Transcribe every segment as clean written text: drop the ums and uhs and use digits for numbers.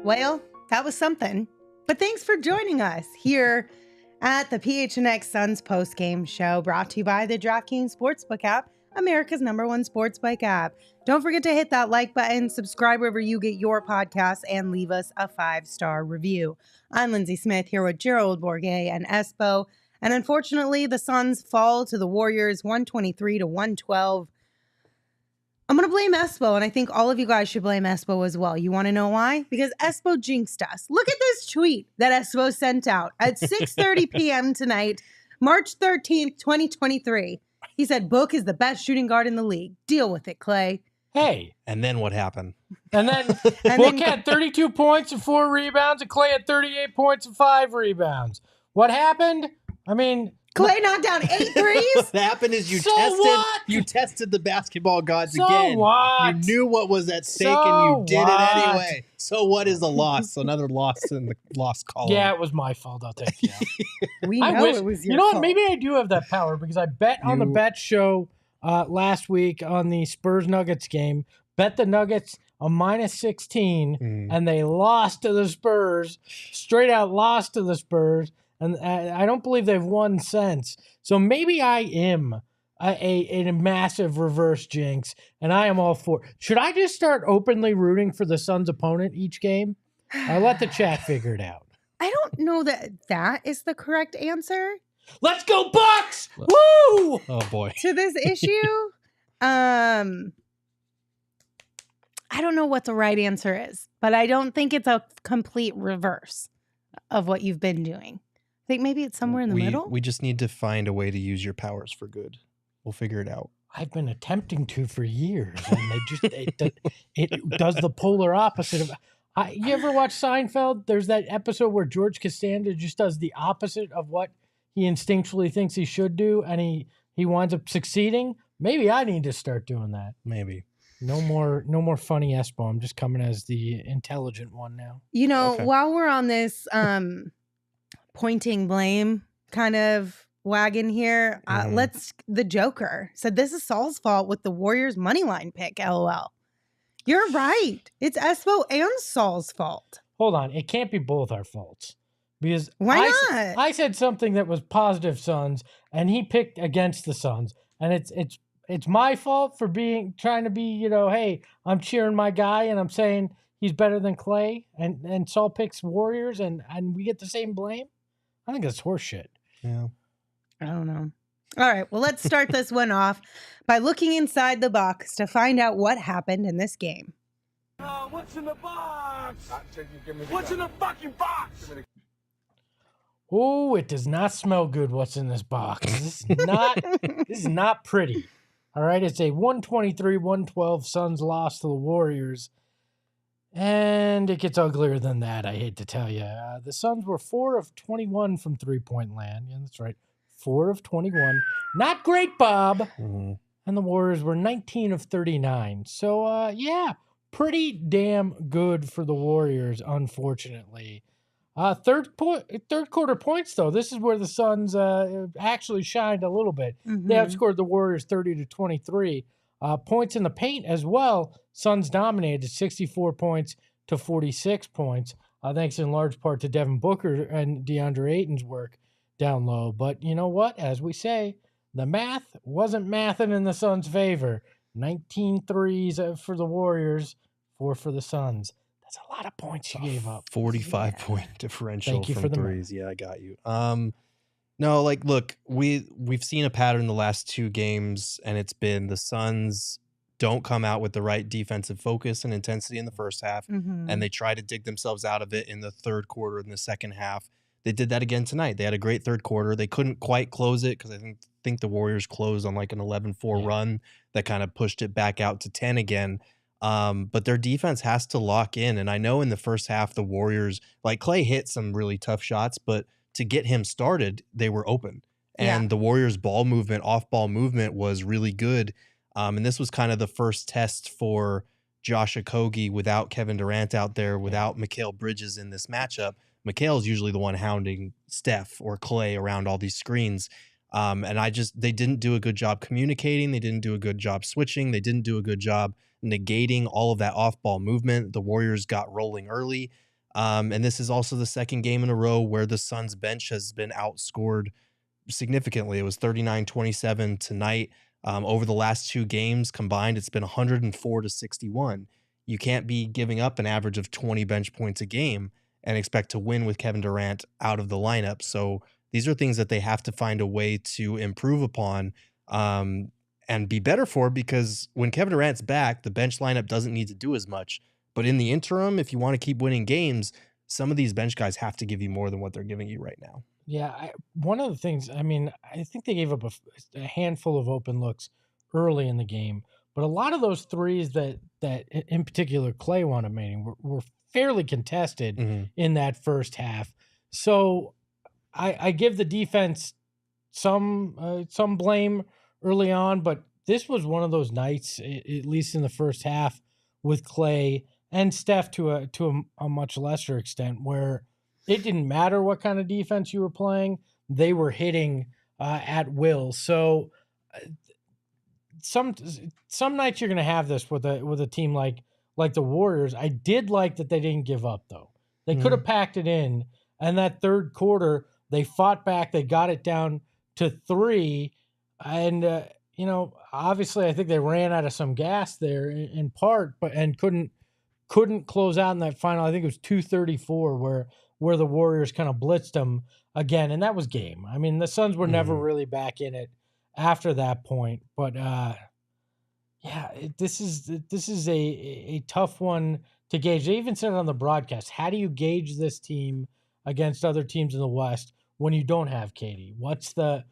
Well, that was something. But thanks for joining us here at the PHNX Suns postgame show, brought to you by the DraftKings Sportsbook app, America's #1 sportsbook app. Don't forget to hit that like button, subscribe wherever you get your podcasts, and leave us a 5-star review. I'm Lindsay Smith here with Gerald Bourguet and Espo. And unfortunately, the Suns fall to the Warriors 123-112. I'm going to blame Espo, and I think all of you guys should blame Espo as well. You want to know why? Because Espo jinxed us. Look at this tweet that Espo sent out at 6:30 p.m. tonight, March 13th, 2023. He said, Book is the best shooting guard in the league. Deal with it, Klay. Hey. And then what happened? And then Book had 32 points and 4 rebounds, and Klay had 38 points and 5 rebounds. What happened? I mean, Klay knocked down 8 threes. What happened is you tested the basketball gods again. What? You knew what was at stake and you did it anyway. So what is a loss? Another loss in the loss column. Yeah, it was my fault. I'll take it. We know it was your fault. You know what? fault. Maybe I do have that power because I bet on the bet show last week on the Spurs-Nuggets game. Bet the Nuggets a -16, and they lost to the Spurs. Straight out lost to the Spurs. And I don't believe they've won since. So maybe I am a massive reverse jinx, and I am all for it. Should I just start openly rooting for the Suns' opponent each game? I'll let the chat figure it out. I don't know that is the correct answer. Let's go Bucks! Woo! Oh, boy. To this issue. I don't know what the right answer is, but I don't think it's a complete reverse of what you've been doing. I think maybe it's somewhere in the middle. We just need to find a way to use your powers for good. We'll figure it out. I've been attempting to for years, and it does the polar opposite of. You ever watch Seinfeld? There's that episode where George Costanza just does the opposite of what he instinctually thinks he should do, and he winds up succeeding. Maybe I need to start doing that. Maybe. No more funny Espo. I'm just coming as the intelligent one now. You know, while we're on this pointing blame kind of wagon here, the Joker said this is Saul's fault with the Warriors money line pick. LOL. You're right. It's Espo and Saul's fault. Hold on. It can't be both our faults. Because why not? I said something that was positive Suns, and he picked against the Suns. And it's my fault for trying to be, hey, I'm cheering my guy and I'm saying he's better than Klay, and Saul picks Warriors and we get the same blame. I think that's horseshit. Yeah. I don't know. All right. Well, let's start this one off by looking inside the box to find out what happened in this game. What's in the box? What's in the fucking box? Oh, it does not smell good. What's in this box? This is not pretty. All right. It's a 123-112 Suns loss to the Warriors. And it gets uglier than that, I hate to tell you. The Suns were 4 of 21 from three-point land. Yeah, that's right. 4 of 21. Not great, Bob. Mm-hmm. And the Warriors were 19 of 39. So, yeah, pretty damn good for the Warriors, unfortunately. Third quarter points, though. This is where the Suns actually shined a little bit. Mm-hmm. They outscored the Warriors 30-23. Points in the paint as well. Suns dominated 64 points to 46 points, thanks in large part to Devin Booker and Deandre Ayton's work down low. But you know what? As we say, the math wasn't mathing in the Suns' favor. 19 threes for the Warriors, 4 for the Suns. That's a lot of points you gave up. 45-point differential. Thank you from for the threes. Yeah, I got you. No, look, we've seen a pattern the last 2 games, and it's been the Suns don't come out with the right defensive focus and intensity in the first half, and they try to dig themselves out of it in the third quarter and the second half. They did that again tonight. They had a great third quarter. They couldn't quite close it because I think the Warriors closed on like an 11-4 run that kind of pushed it back out to 10 again. But their defense has to lock in, and I know in the first half the Warriors, like Klay hit some really tough shots, but to get him started, they were open. And the Warriors' ball movement, off-ball movement was really good. And this was kind of the first test for Josh Okogie without Kevin Durant out there, without Mikal Bridges in this matchup. Mikal's usually the one hounding Steph or Klay around all these screens. And they didn't do a good job communicating. They didn't do a good job switching. They didn't do a good job negating all of that off-ball movement. The Warriors got rolling early. And this is also the second game in a row where the Suns bench has been outscored significantly. It was 39-27 tonight. Over the last 2 games combined, it's been 104-61. You can't be giving up an average of 20 bench points a game and expect to win with Kevin Durant out of the lineup. So these are things that they have to find a way to improve upon and be better for, because when Kevin Durant's back, the bench lineup doesn't need to do as much. But in the interim, if you want to keep winning games, some of these bench guys have to give you more than what they're giving you right now. Yeah, one of the things, I mean, I think they gave up a handful of open looks early in the game, but a lot of those threes that in particular Klay wound up making were fairly contested in that first half. So I give the defense some blame early on, but this was one of those nights, at least in the first half, with Klay and Steph to a much lesser extent, where it didn't matter what kind of defense you were playing; they were hitting at will. So some nights you're going to have this with a team like the Warriors. I did like that they didn't give up, though. They could have packed it in, and that third quarter they fought back. They got it down to 3, and obviously I think they ran out of some gas there in part, and couldn't close out in that final. I think it was 2:34 where the Warriors kind of blitzed them again, and that was game. I mean, the Suns were never really back in it after that point. But this is a tough one to gauge. They even said it on the broadcast. How do you gauge this team against other teams in the West when you don't have KD? What's the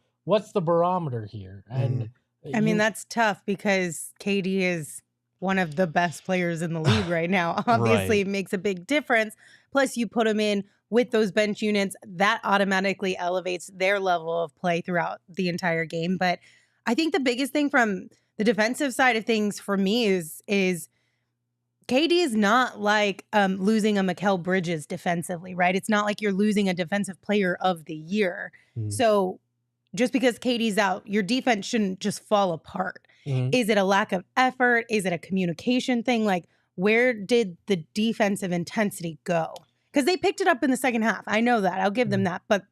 barometer here? And I mean, that's tough because KD is one of the best players in the league right now. Obviously, It makes a big difference. Plus, you put him in with those bench units, that automatically elevates their level of play throughout the entire game. But I think the biggest thing from the defensive side of things for me is KD is not like losing a Mikal Bridges defensively, right? It's not like you're losing a defensive player of the year. So just because KD's out, your defense shouldn't just fall apart. Is it a lack of effort? Is it a communication thing? Like, where did the defensive intensity go? Because they picked it up in the second half. I know that. I'll give them that. But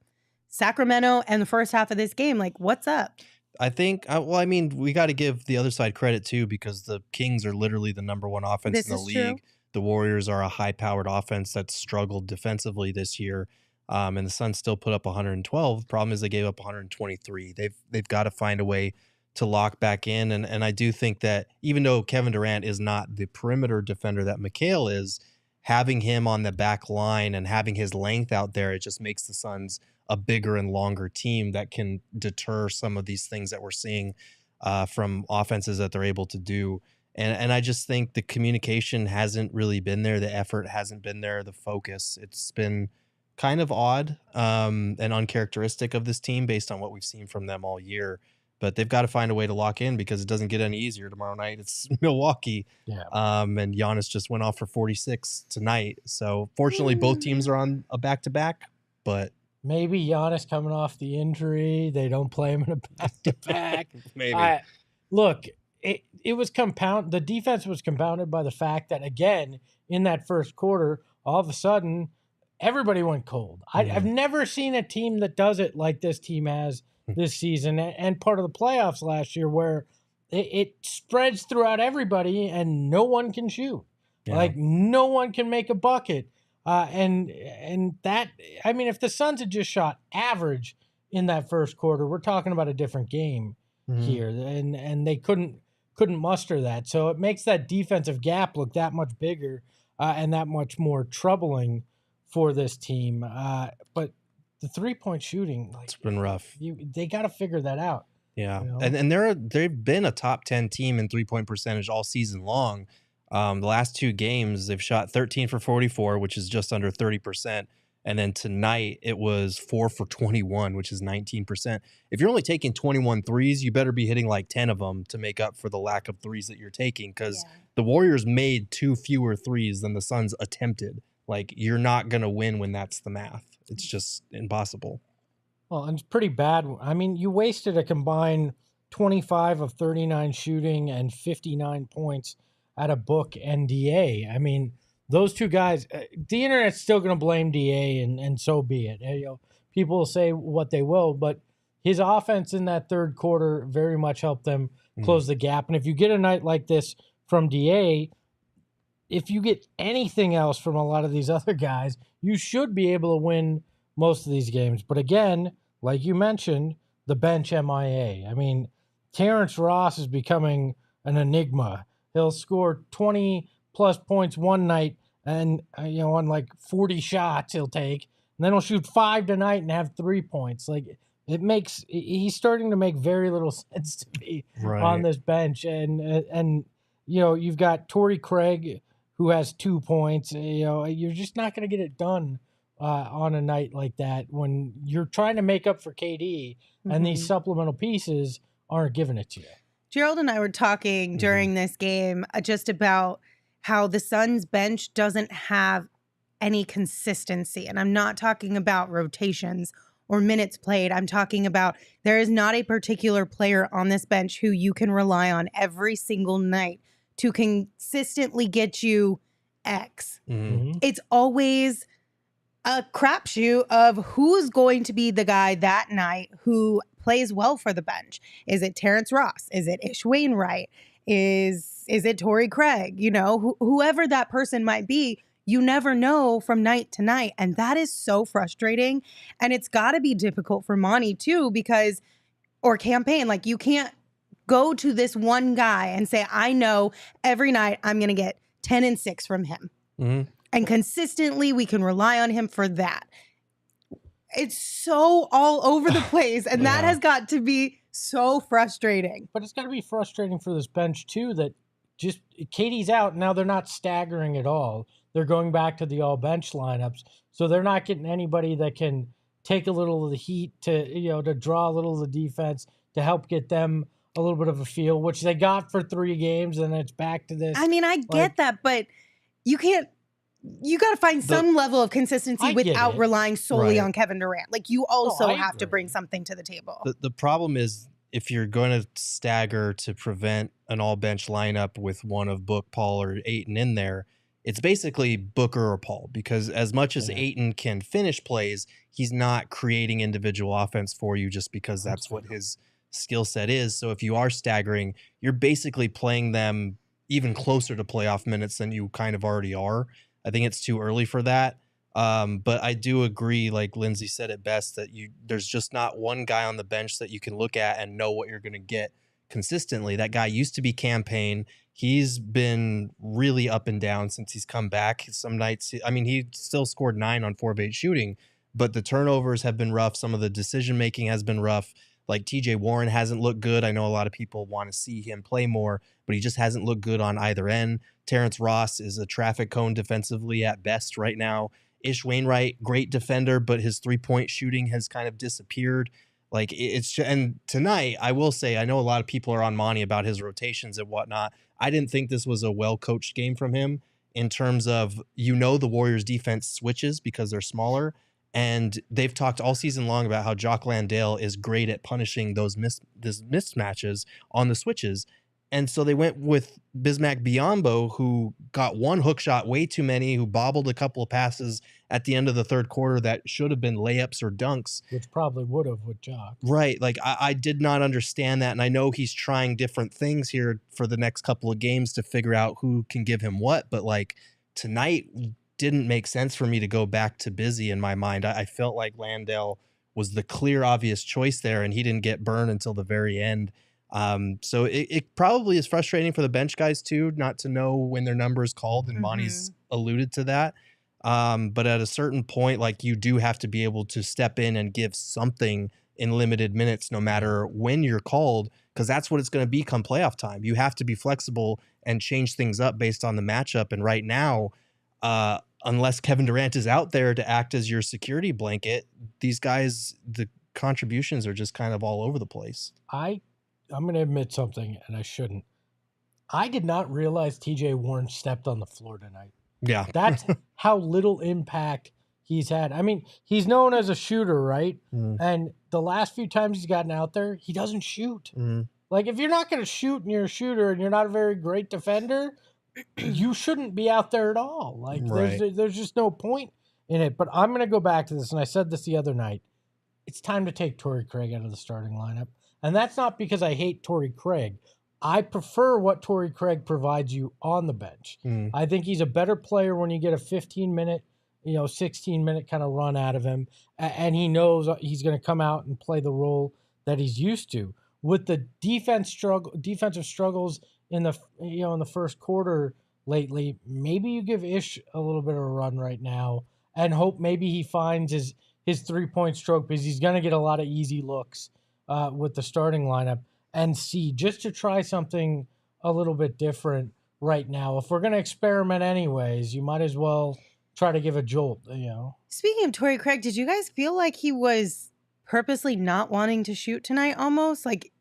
Sacramento and the first half of this game, like, what's up? I think, we got to give the other side credit, too, because the Kings are literally the number 1 offense in the league. True. The Warriors are a high-powered offense that's struggled defensively this year. And the Suns still put up 112. The problem is they gave up 123. They've got to find a way to lock back in. And I do think that even though Kevin Durant is not the perimeter defender that Mikal is, having him on the back line and having his length out there, it just makes the Suns a bigger and longer team that can deter some of these things that we're seeing from offenses that they're able to do. And I just think the communication hasn't really been there. The effort hasn't been there. The focus, it's been kind of odd and uncharacteristic of this team based on what we've seen from them all year. But they've got to find a way to lock in because it doesn't get any easier tomorrow night. It's Milwaukee. Yeah. And Giannis just went off for 46 tonight. So fortunately, both teams are on a back-to-back. But maybe Giannis coming off the injury, they don't play him in a back-to-back. Maybe. Look, it was the defense was compounded by the fact that, again, in that first quarter, all of a sudden, everybody went cold. I've never seen a team that does it like this team has this season and part of the playoffs last year, where it spreads throughout everybody and no one can shoot. Yeah. Like, no one can make a bucket. And that, I mean, if the Suns had just shot average in that first quarter, we're talking about a different game here. And they couldn't muster that. So it makes that defensive gap look that much bigger and that much more troubling for this team. But the 3-point shooting, like, it's been rough. They got to figure that out. Yeah. You know? And they've been a top 10 team in 3-point percentage all season long. The last 2 games, they've shot 13 for 44, which is just under 30%. And then tonight it was 4 for 21, which is 19%. If you're only taking 21 threes, you better be hitting like 10 of them to make up for the lack of threes that you're taking, because the Warriors made 2 fewer threes than the Suns attempted. Like, you're not going to win when that's the math. It's just impossible. Well, and it's pretty bad. I mean, you wasted a combined 25 of 39 shooting and 59 points at a book NDA. I mean, those two guys, the internet's still going to blame DA, and so be it. People will say what they will, but his offense in that third quarter very much helped them close the gap. And if you get a night like this from DA, if you get anything else from a lot of these other guys, you should be able to win most of these games. But again, like you mentioned, the bench MIA. I mean, Terrence Ross is becoming an enigma. He'll score 20-plus points one night and, on like 40 shots he'll take. And then he'll shoot 5 tonight and have 3 points. Like, he's starting to make very little sense to me on this bench. And you've got Torrey Craig, who has 2 points. You're just not going to get it done on a night like that when you're trying to make up for KD and these supplemental pieces aren't giving it to you. Gerald and I were talking during this game just about how the Suns bench doesn't have any consistency. And I'm not talking about rotations or minutes played. I'm talking about there is not a particular player on this bench who you can rely on every single night to consistently get you X. It's always a crapshoot of who's going to be the guy that night who plays well for the bench. Is it Terrence Ross? Is it Ish Wainwright? Is it Torrey Craig? Whoever that person might be, you never know from night to night. And that is so frustrating. And it's got to be difficult for Monty too, or campaign. Like, you can't go to this one guy and say, I know every night I'm going to get 10 and 6 from him. And consistently we can rely on him for that. It's so all over the place. And that has got to be so frustrating. But it's got to be frustrating for this bench too, that just KD's out. Now they're not staggering at all. They're going back to the all bench lineups. So they're not getting anybody that can take a little of the heat to draw a little of the defense to help get them a little bit of a feel, which they got for 3 games, and it's back to this. I mean, I get that, but you got to find some level of consistency without relying solely on Kevin Durant. Like, you also have to bring something to the table. The problem is, if you're going to stagger to prevent an all-bench lineup with one of Book, Paul, or Ayton in there, it's basically Booker or Paul, because as much as Ayton can finish plays, he's not creating individual offense for you just because that's what his skill set is. So if you are staggering, you're basically playing them even closer to playoff minutes than you kind of already are. I think it's too early for that. But I do agree, like Lindsay said it best, that there's just not one guy on the bench that you can look at and know what you're going to get consistently. That guy used to be Campaign. He's been really up and down since he's come back. Some nights, he still scored 9 on 4 of 8 shooting, but the turnovers have been rough. Some of the decision-making has been rough. Like, TJ Warren hasn't looked good. I know a lot of people want to see him play more, but he just hasn't looked good on either end. Terrence Ross is a traffic cone defensively at best right now. Ish Wainwright, great defender, but his 3-point shooting has kind of disappeared. Like, and tonight, I will say, I know a lot of people are on Monty about his rotations and whatnot. I didn't think this was a well-coached game from him in terms of, the Warriors defense switches because they're smaller. And they've talked all season long about how Jock Landale is great at punishing those mismatches on the switches. And so they went with Bismack Biyombo, who got one hook shot way too many, who bobbled a couple of passes at the end of the third quarter that should have been layups or dunks. Which probably would have with Jock. Right. Like, I did not understand that. And I know he's trying different things here for the next couple of games to figure out who can give him what. But, like, tonight didn't make sense for me to go back to Busy in my mind. I felt like Landale was the clear, obvious choice there, and he didn't get burned until the very end. So it probably is frustrating for the bench guys too, not to know when their number is called, and Monty's alluded to that. But at a certain point, like, you do have to be able to step in and give something in limited minutes, no matter when you're called, because that's what it's going to be come playoff time. You have to be flexible and change things up based on the matchup. And right now, unless Kevin Durant is out there to act as your security blanket, these guys, the contributions are just kind of all over the place. I'm going to admit something, and I shouldn't. I did not realize TJ Warren stepped on the floor tonight. Yeah. That's how little impact he's had. I mean, he's known as a shooter, right? And the last few times he's gotten out there, he doesn't shoot. Like, if you're not going to shoot and you're a shooter and you're not a very great defender, you shouldn't be out there at all. Like Right. there's just no point in it. But I'm going to go back to this, and I said this the other night. It's time to take Torrey Craig out of the starting lineup. And that's not because I hate Torrey Craig. I prefer what Torrey Craig provides you on the bench. I think he's a better player when you get a 15-minute, 16-minute kind of run out of him, and he knows he's going to come out and play the role that he's used to. With the defensive struggles in the first quarter lately, maybe you give Ish a little bit of a run right now and hope maybe he finds his 3-point stroke, because he's going to get a lot of easy looks with the starting lineup, and see, just to try something a little bit different right now. If we're going to experiment anyways, you might as well try to give a jolt, Speaking of Torrey Craig, did you guys feel like he was purposely not wanting to shoot tonight almost? Like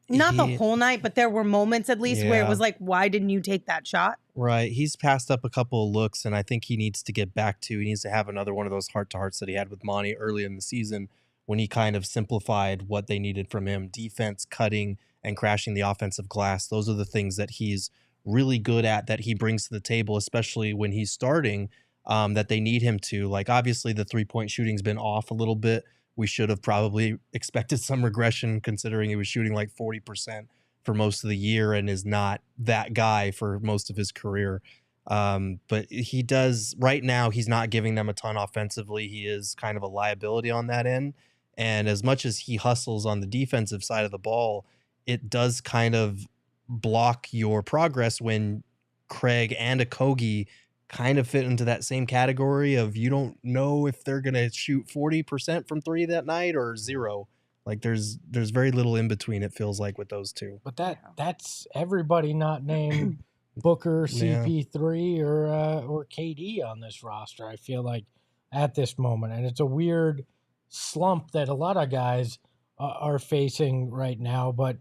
not the whole night, but there were moments at least where it was like, why didn't you take that shot? Right. He's passed up a couple of looks, and I think he needs to have another one of those heart-to-hearts that he had with Monty early in the season when he kind of simplified what they needed from him. Defense, cutting, and crashing the offensive glass. Those are the things that he's really good at, that he brings to the table, especially when he's starting, that they need him to. Like, obviously, the three-point shooting's been off a little bit. We should have probably expected some regression, considering he was shooting like 40% for most of the year and is not that guy for most of his career. But he does, right now, he's not giving them a ton offensively. He is kind of a liability on that end. And as much as he hustles on the defensive side of the ball, it does kind of block your progress when Craig and Okogie kind of fit into that same category of, you don't know if they're going to shoot 40% from three that night or 0. Like there's very little in between, it feels like, with those two. But that's everybody not named Booker, CP3, or KD on this roster, I feel like, at this moment. And it's a weird slump that a lot of guys are facing right now. But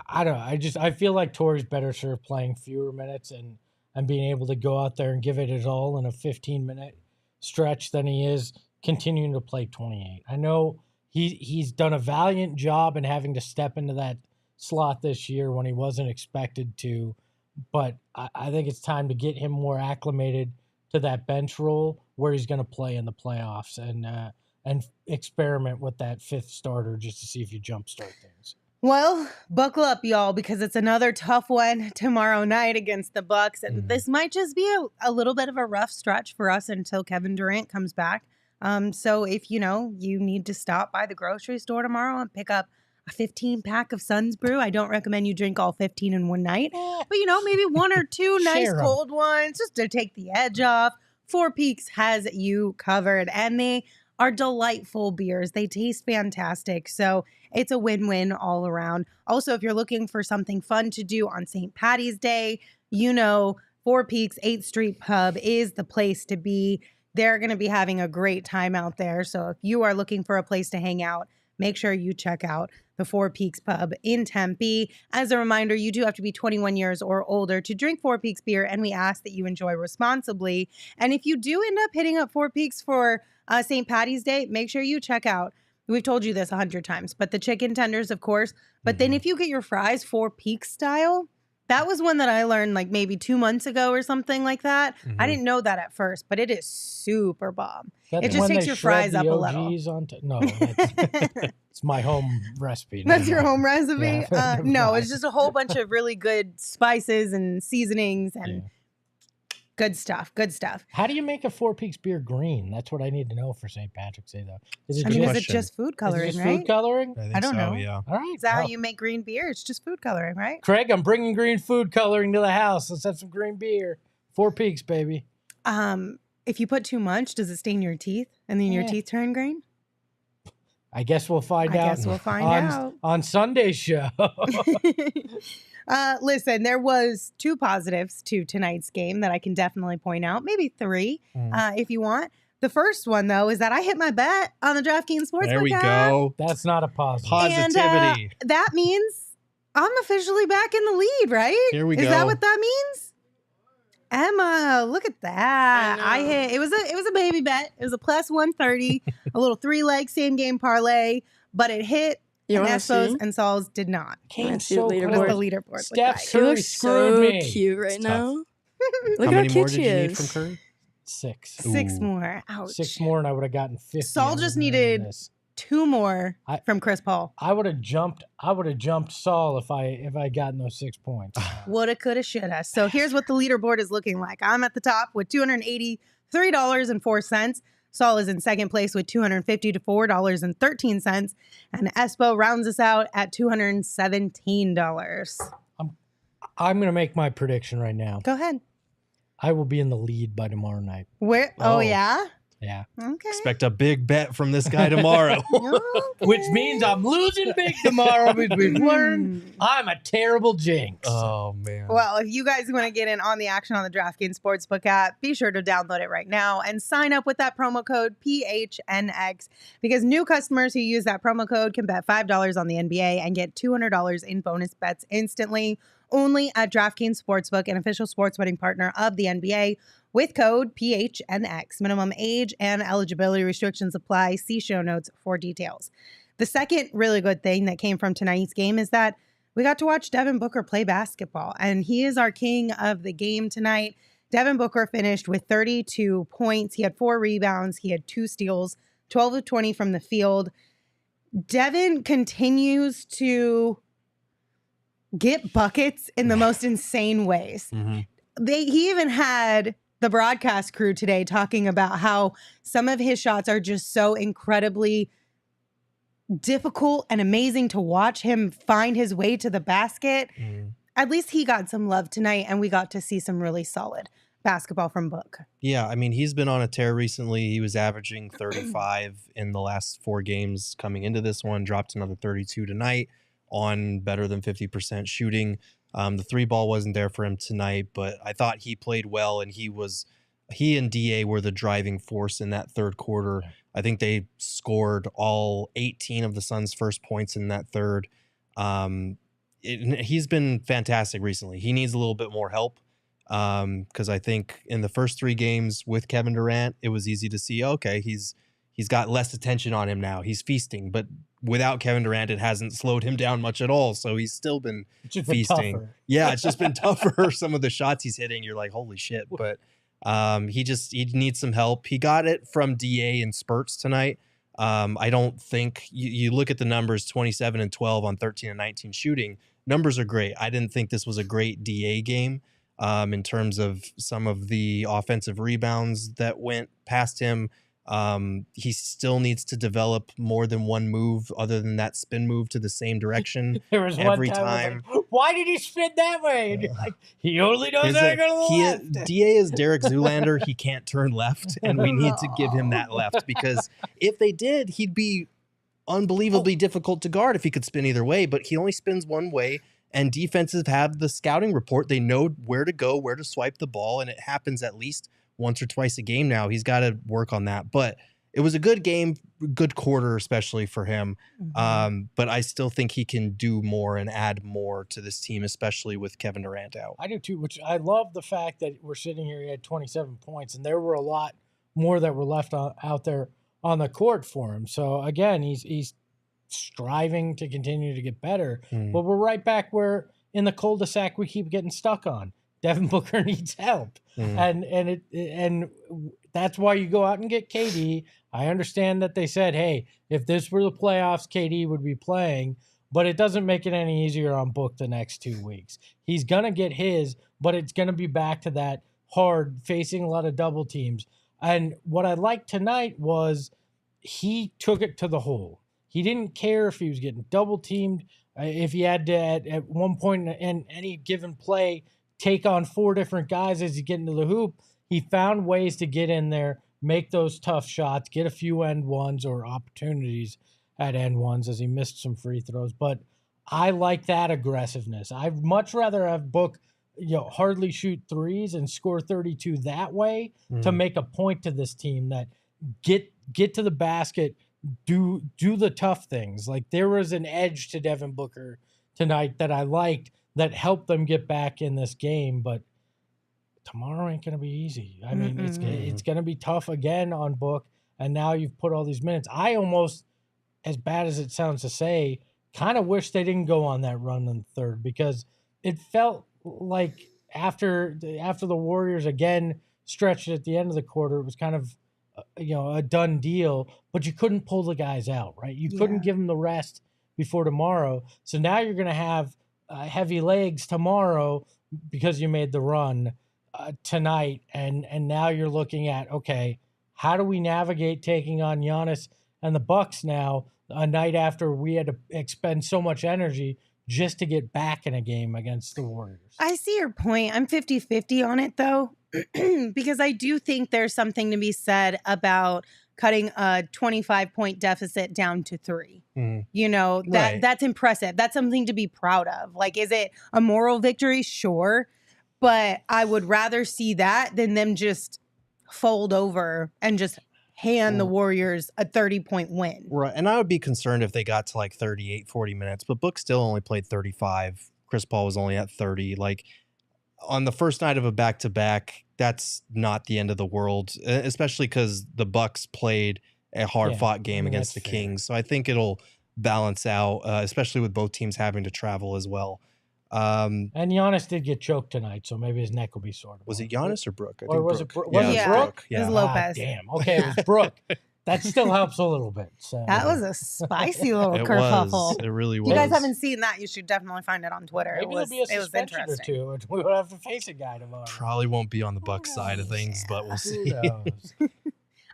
I don't know. I feel like Torrey's better served playing fewer minutes and being able to go out there and give it his all in a 15-minute stretch than he is continuing to play 28. I know he's done a valiant job in having to step into that slot this year when he wasn't expected to, but I think it's time to get him more acclimated to that bench role where he's going to play in the playoffs, and experiment with that fifth starter just to see if you jumpstart things. Well, buckle up, y'all, because it's another tough one tomorrow night against the Bucks. And this might just be a little bit of a rough stretch for us until Kevin Durant comes back. So if you need to stop by the grocery store tomorrow and pick up a 15-pack of Suns Brew, I don't recommend you drink all 15 in one night. But, maybe one or two nice cold ones just to take the edge off. Four Peaks has you covered, and they are delightful beers. They taste fantastic. So it's a win-win all around. Also, if you're looking for something fun to do on St. Patty's Day, Four Peaks 8th Street Pub is the place to be. They're going to be having a great time out there. So if you are looking for a place to hang out, make sure you check out the Four Peaks Pub in Tempe. As a reminder, you do have to be 21 years or older to drink Four Peaks beer, and we ask that you enjoy responsibly. And if you do end up hitting up Four Peaks for St. Patty's Day, make sure you check out, we've told you this 100 times, but the chicken tenders, of course. But then if you get your fries Four Peaks style, that was one that I learned like maybe 2 months ago or something like that. I didn't know that at first, but it is super bomb. It just takes your fries up a level. No, it's my home recipe. That's your home recipe? Yeah, no, it's just a whole bunch of really good spices and seasonings and good stuff. Good stuff. How do you make a Four Peaks beer green? That's what I need to know for St. Patrick's Day, though. Is it just food coloring, right? Food coloring? I don't know. Yeah. All right. Is that how you make green beer? It's just food coloring, right? Craig, I'm bringing green food coloring to the house. Let's have some green beer. Four Peaks, baby. If you put too much, does it stain your teeth and then your teeth turn green? I guess we'll find out. On Sunday's show. Listen, there was 2 positives to tonight's game that I can definitely point out. Maybe 3, if you want. The first one, though, is that I hit my bet on the DraftKings Sportsbook. There we go. That's not a positive. Positivity. And, that means I'm officially back in the lead, right? Here we go. Is that what that means? Emma, look at that. I hit, it was a baby bet. It was a plus 130, a little 3-leg same game parlay, but it hit You and want to Espo's see? and Saul's did not. Came see the so leaderboard. What close. the leaderboard Steph look like. He Curry looks screwed so me. cute right It's tough. now. Look How how many more cute did she you need is. from Curry? 6. 6 Ooh. more. Ouch. 6 more, and I would have gotten 50. Saul I just wouldn't have needed done this. 2 more from Chris Paul. I would have jumped Saul if I gotten those 6 points. Woulda, coulda, shoulda. So here's what the leaderboard is looking like. I'm at the top with $283.04. Saul is in second place with $254.13. And Espo rounds us out at $217. I'm going to make my prediction right now. Go ahead. I will be in the lead by tomorrow night. Where? Oh, Oh. yeah? Yeah. Okay. Expect a big bet from this guy tomorrow. Okay. Which means I'm losing big tomorrow because we've learned Mm. I'm a terrible jinx. Oh, man. Well, if you guys want to get in on the action on the DraftKings Sportsbook app, be sure to download it right now and sign up with that promo code PHNX because new customers who use that promo code can bet $5 on the NBA and get $200 in bonus bets instantly. Only at DraftKings Sportsbook, an official sports betting partner of the NBA, with code PHNX. Minimum age and eligibility restrictions apply. See show notes for details. The second really good thing that came from tonight's game is that we got to watch Devin Booker play basketball, and he is our king of the game tonight. Devin Booker finished with 32 points. He had 4 rebounds. He had 2 steals, 12 of 20 from the field. Devin continues to get buckets in the most insane ways. Mhm. He even had the broadcast crew today talking about how some of his shots are just so incredibly difficult and amazing to watch him find his way to the basket. Mhm. At least he got some love tonight, and we got to see some really solid basketball from Book. Yeah, I mean, he's been on a tear recently. He was averaging 35 in the last 4 games coming into this one, dropped another 32 tonight on better than 50% shooting. The 3 ball wasn't there for him tonight, but I thought he played well, and he and DA were the driving force in that third quarter. I think they scored all 18 of the Suns' first points in that third. He's been fantastic recently. He needs a little bit more help because I think in the first 3 games with Kevin Durant, it was easy to see, okay, he's got less attention on him now. He's feasting, but without Kevin Durant, it hasn't slowed him down much at all. So he's still been It's just been feasting. tougher. Yeah, it's just been tougher. Some of the shots he's hitting, you're like, holy shit. But he needs some help. He got it from DA in spurts tonight. I don't think you look at the numbers, 27 and 12 on 13 and 19 shooting. Numbers are great. I didn't think this was a great DA game in terms of some of the offensive rebounds that went past him. He still needs to develop more than one move other than that spin move to the same direction There was every one time, I time. was like, why did he spin that way? And you're like, he only knows how to go to the left. DA is Derek Zoolander. He can't turn left, and we need to give him that left because if they did, he'd be unbelievably difficult to guard if he could spin either way, but he only spins one way, and defenses have the scouting report. They know where to go, where to swipe the ball, and it happens at least once or twice a game now. He's got to work on that, but it was a good game, good quarter, especially for him. But I still think he can do more and add more to this team, especially with Kevin Durant out. I do too, which I love the fact that we're sitting here, he had 27 points, and there were a lot more that were left out there on the court for him. So again, he's striving to continue to get better, but we're right back where in the cul-de-sac we keep getting stuck on. Devin Booker needs help. And that's why you go out and get KD. I understand that they said, hey, if this were the playoffs, KD would be playing, but it doesn't make it any easier on Book the next 2 weeks. He's going to get his, but it's going to be back to that hard, facing a lot of double teams. And what I liked tonight was he took it to the hole. He didn't care if he was getting double teamed, if he had to, at one point in any given play, take on 4 different guys as he get into the hoop. He found ways to get in there, make those tough shots, get a few end ones or opportunities at end ones as he missed some free throws. But I like that aggressiveness. I'd much rather have Book, hardly shoot threes and score 32 that way to make a point to this team that get to the basket, do the tough things. Like there was an edge to Devin Booker tonight that I liked that helped them get back in this game, but tomorrow ain't going to be easy. I mean, it's going to be tough again on Book, and now you've put all these minutes. I almost, as bad as it sounds to say, kind of wish they didn't go on that run in the third, because it felt like after the Warriors again stretched at the end of the quarter, it was kind of a done deal, but you couldn't pull the guys out, right? You couldn't give them the rest before tomorrow. So now you're going to have heavy legs tomorrow because you made the run tonight. And now you're looking at, okay, how do we navigate taking on Giannis and the Bucks now, a night after we had to expend so much energy just to get back in a game against the Warriors? I see your point. I'm 50-50 on it, though, because I do think there's something to be said about cutting a 25-point deficit down to 3. That's impressive. That's something to be proud of. Like, is it a moral victory? Sure. But I would rather see that than them just fold over and just hand the Warriors a 30-point win. Right. And I would be concerned if they got to like 38, 40 minutes, but Book still only played 35. Chris Paul was only at 30. Like, on the first night of a back-to-back, that's not the end of the world, especially because the Bucks played a hard-fought game against the Kings. So I think it'll balance out, especially with both teams having to travel as well. And Giannis did get choked tonight, so maybe his neck will be sore. Was it Giannis or Brooke? Or was it Brooke? Was it Brooke? Yeah. It was Lopez. Damn. Okay, it was Brooke. That still helps a little bit. So. That was a spicy little kerfuffle. It really was. If you guys haven't seen that, you should definitely find it on Twitter. Maybe there'll be a suspension or two, and we would have to face a guy tomorrow. Probably won't be on the Bucks side of things, but we'll see.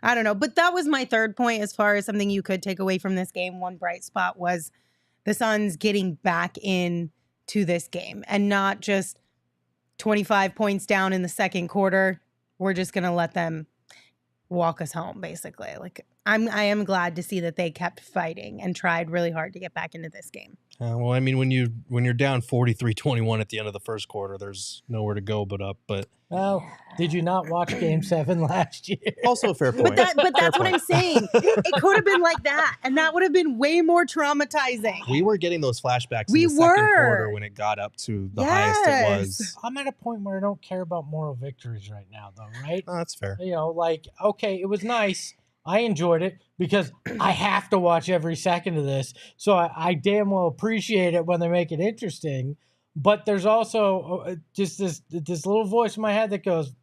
I don't know. But that was my third point as far as something you could take away from this game. One bright spot was the Suns getting back in to this game and not just 25 points down in the second quarter. We're just going to let them walk us home, basically. Like, I am glad to see that they kept fighting and tried really hard to get back into this game. Well, I mean, when you're down 43-21 at the end of the first quarter, there's nowhere to go but up. But well, did you not watch Game 7 last year? Also a fair point. But that's what I'm saying. It could have been like that, and that would have been way more traumatizing. We were getting those flashbacks in the second quarter when it got up to the highest it was. I'm at a point where I don't care about moral victories right now, though, right? Oh, that's fair. Like, okay, it was nice. I enjoyed it because I have to watch every second of this. So I damn well appreciate it when they make it interesting. But there's also just this little voice in my head that goes,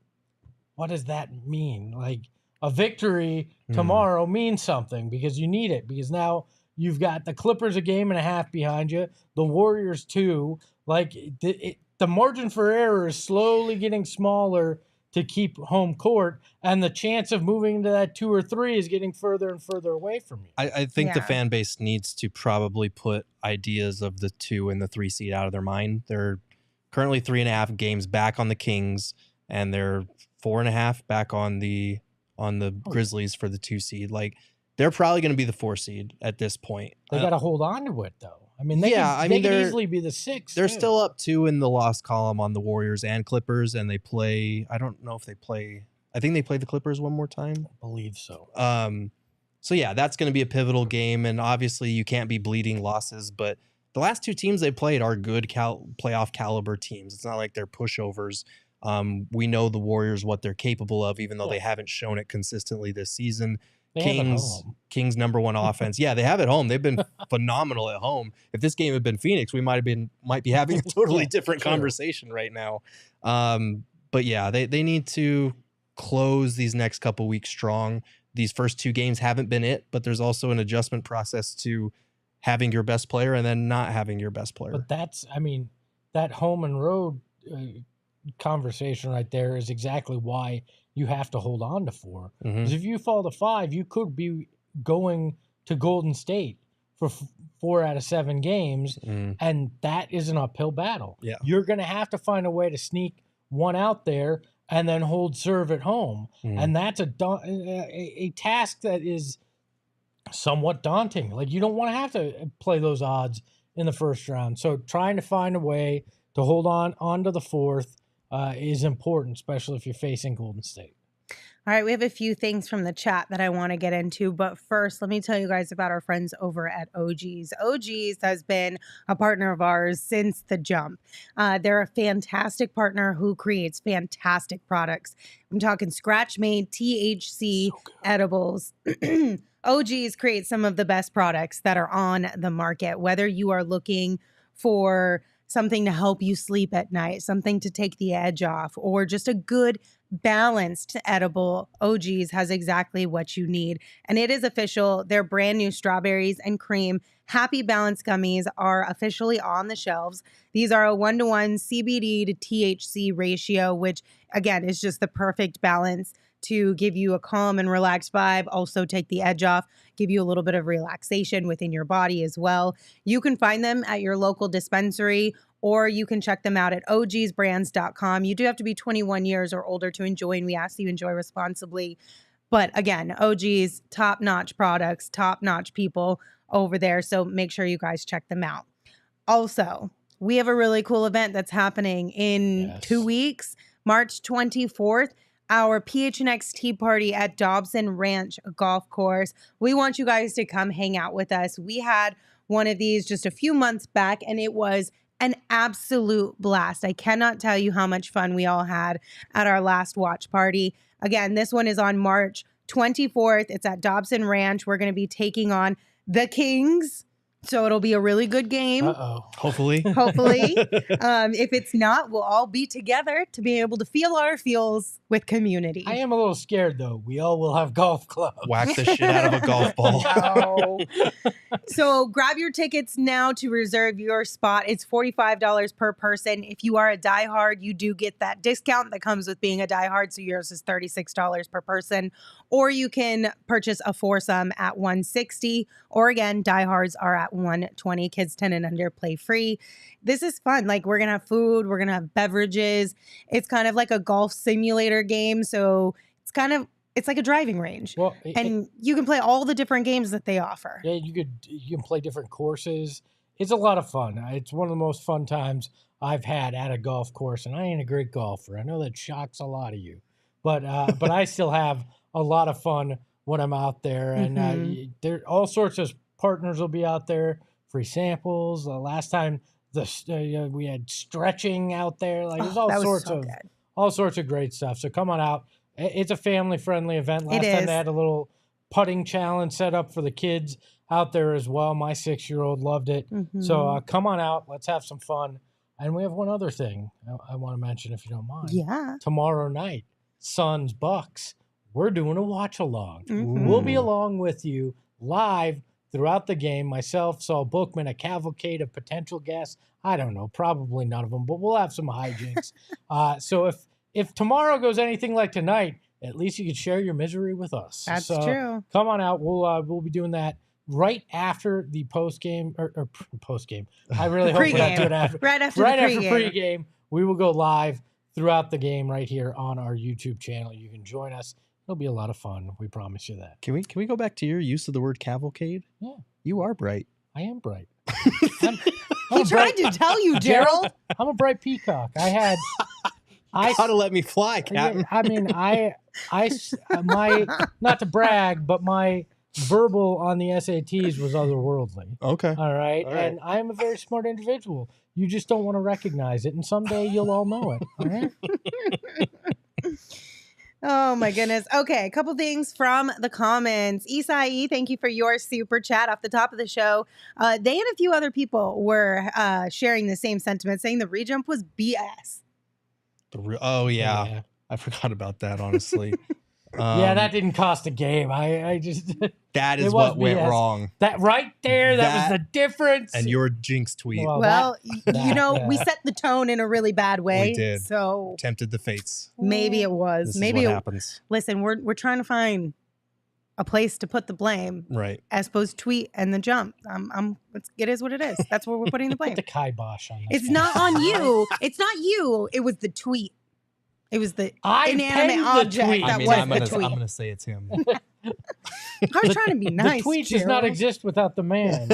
what does that mean? Like, a victory tomorrow means something because you need it. Because now you've got the Clippers a game and a half behind you, the Warriors 2. Like, the margin for error is slowly getting smaller to keep home court, and the chance of moving into that 2 or 3 is getting further and further away from you. I think the fan base needs to probably put ideas of the 2 and the 3 seed out of their mind. They're currently 3.5 games back on the Kings, and they're 4.5 back on the Grizzlies for the 2 seed. Like, they're probably going to be the 4 seed at this point. They got to hold on to it, though. I mean, they can easily be the 6. They're still up 2 in the loss column on the Warriors and Clippers, and they play. I don't know if they play. I think they play the Clippers one more time. I believe so. So yeah, that's going to be a pivotal game, and obviously you can't be bleeding losses. But the last 2 teams they played are good playoff caliber teams. It's not like they're pushovers. We know the Warriors what they're capable of, even though they haven't shown it consistently this season. Kings #1 offense. Yeah, they have it home. They've been phenomenal at home. If this game had been Phoenix, we might be having a totally different conversation right now. But yeah, they need to close these next couple weeks strong. These first 2 games haven't been it, but there's also an adjustment process to having your best player and then not having your best player. But that home and road conversation right there is exactly why you have to hold on to 4. Because if you fall to 5, you could be going to Golden State for 4 out of 7 games, and that is an uphill battle. Yeah. You're going to have to find a way to sneak one out there and then hold serve at home. And that's a task that is somewhat daunting. Like, you don't want to have to play those odds in the first round. So trying to find a way to hold on to the 4th is important, especially if you're facing Golden State. All right, we have a few things from the chat that I want to get into, but first, let me tell you guys about our friends over at OG's. OG's has been a partner of ours since the jump. They're a fantastic partner who creates fantastic products. I'm talking scratch-made THC edibles. OG's creates some of the best products that are on the market, whether you are looking for something to help you sleep at night, something to take the edge off, or just a good balanced edible. OG's has exactly what you need. And it is official. Their brand new strawberries and cream Happy Balance gummies are officially on the shelves. These are a 1-to-1 CBD to THC ratio, which again is just the perfect balance to give you a calm and relaxed vibe, also take the edge off, give you a little bit of relaxation within your body as well. You can find them at your local dispensary, or you can check them out at ogsbrands.com. You do have to be 21 years or older to enjoy, and we ask you enjoy responsibly. But again, OG's top-notch products, top-notch people over there, so make sure you guys check them out. Also, we have a really cool event that's happening in 2 weeks, March 24th. Our PHNX Tea Party at Dobson Ranch Golf Course. We want you guys to come hang out with us. We had one of these just a few months back, and it was an absolute blast. I cannot tell you how much fun we all had at our last watch party. Again, this one is on March 24th. It's at Dobson Ranch. We're going to be taking on the Kings. So it'll be a really good game. Hopefully. If it's not, we'll all be together to be able to feel our feels with community. I am a little scared, though. We all will have golf clubs. Whack the shit out of a golf ball. No. So grab your tickets now to reserve your spot. It's $45 per person. If you are a diehard, you do get that discount that comes with being a diehard. So yours is $36 per person. Or you can purchase a foursome at $160. Or again, diehards are at $120. Kids 10 and under play free. This is fun. Like, we're going to have food. We're going to have beverages. It's kind of like a golf simulator game. So it's like a driving range. Well, and you can play all the different games that they offer. Yeah, you can play different courses. It's a lot of fun. It's one of the most fun times I've had at a golf course, and I ain't a great golfer. I know that shocks a lot of you, but I still have a lot of fun when I'm out there, and there all sorts of partners will be out there, free samples. Last time we had stretching out there. Like, there's all sorts of great stuff. So come on out. It's a family-friendly event. Last time they had a little putting challenge set up for the kids out there as well. My 6-year-old loved it. So come on out. Let's have some fun. And we have one other thing I want to mention, if you don't mind. Yeah. Tomorrow night, Suns Bucks. We're doing a watch-along. We'll be along with you live throughout the game. Myself, Saul Bookman, a cavalcade of potential guests. I don't know, probably none of them, but we'll have some hijinks. So if tomorrow goes anything like tonight, at least you can share your misery with us. That's true. Come on out. We'll be doing that right after the post-game or post-game. I really hope we're not doing after. Right after pregame. We will go live throughout the game right here on our YouTube channel. You can join us. It'll be a lot of fun. We promise you that. Can we go back to your use of the word cavalcade? Yeah. You are bright. I am bright. He tried to tell you, Gerald. I'm a bright peacock. I gotta let me fly, Captain. I mean, my not to brag, but my verbal on the SATs was otherworldly. Okay. All right. And I am a very smart individual. You just don't want to recognize it, and someday you'll all know it. All right. Oh my goodness. Okay, a couple things from the comments. Isai, thank you for your super chat off the top of the show. They and a few other people were sharing the same sentiment, saying the rejump was BS. Yeah. I forgot about that, honestly. Yeah, that didn't cost a game. I just that is what went wrong. That right there, that was the difference. And your jinx tweet. Well, we set the tone in a really bad way. We did. So tempted the fates. Maybe it was. This maybe is what happens. Listen, we're trying to find a place to put the blame. Right. Espo's tweet and the jump. It is what it is. That's where we're putting the blame. Put the kibosh on this. It's not on you. It's not you. It was the tweet. It was the inanimate object that was the tweet. I'm going to say it's him. I was trying to be nice. The tweet does not exist without the man.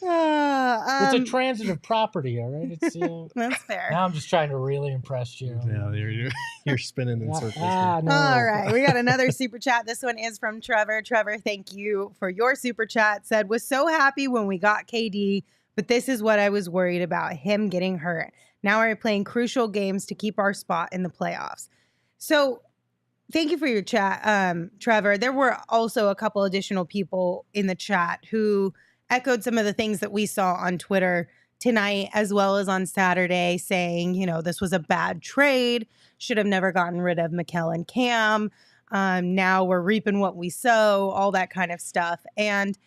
It's a transitive property, all right? It's That's fair. Now I'm just trying to really impress you. Yeah, you're spinning in circles. No. All right, we got another super chat. This one is from Trevor. Trevor, thank you for your super chat. Said, was so happy when we got KD, but this is what I was worried about, him getting hurt. Now we're playing crucial games to keep our spot in the playoffs. So thank you for your chat, Trevor. There were also a couple additional people in the chat who echoed some of the things that we saw on Twitter tonight, as well as on Saturday, saying, this was a bad trade. Should have never gotten rid of Mikal and Cam. Now we're reaping what we sow, all that kind of stuff. And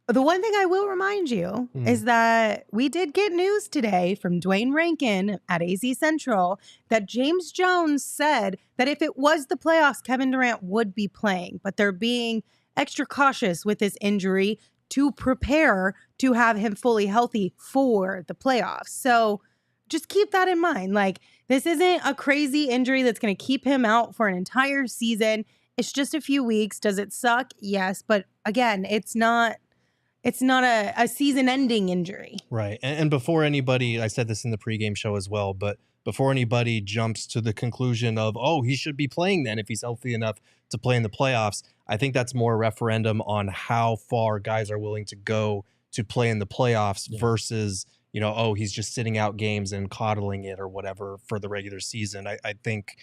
the one thing I will remind you is that we did get news today from Dwayne Rankin at AZ Central that James Jones said that if it was the playoffs, Kevin Durant would be playing, but they're being extra cautious with his injury to prepare to have him fully healthy for the playoffs. So just keep that in mind. Like, this isn't a crazy injury that's going to keep him out for an entire season. It's just a few weeks. Does it suck? Yes. But again, it's not a season-ending injury. Right. And before anybody, I said this in the pregame show as well, but before anybody jumps to the conclusion of, he should be playing then if he's healthy enough to play in the playoffs, I think that's more a referendum on how far guys are willing to go to play in the playoffs versus, he's just sitting out games and coddling it or whatever for the regular season. I think,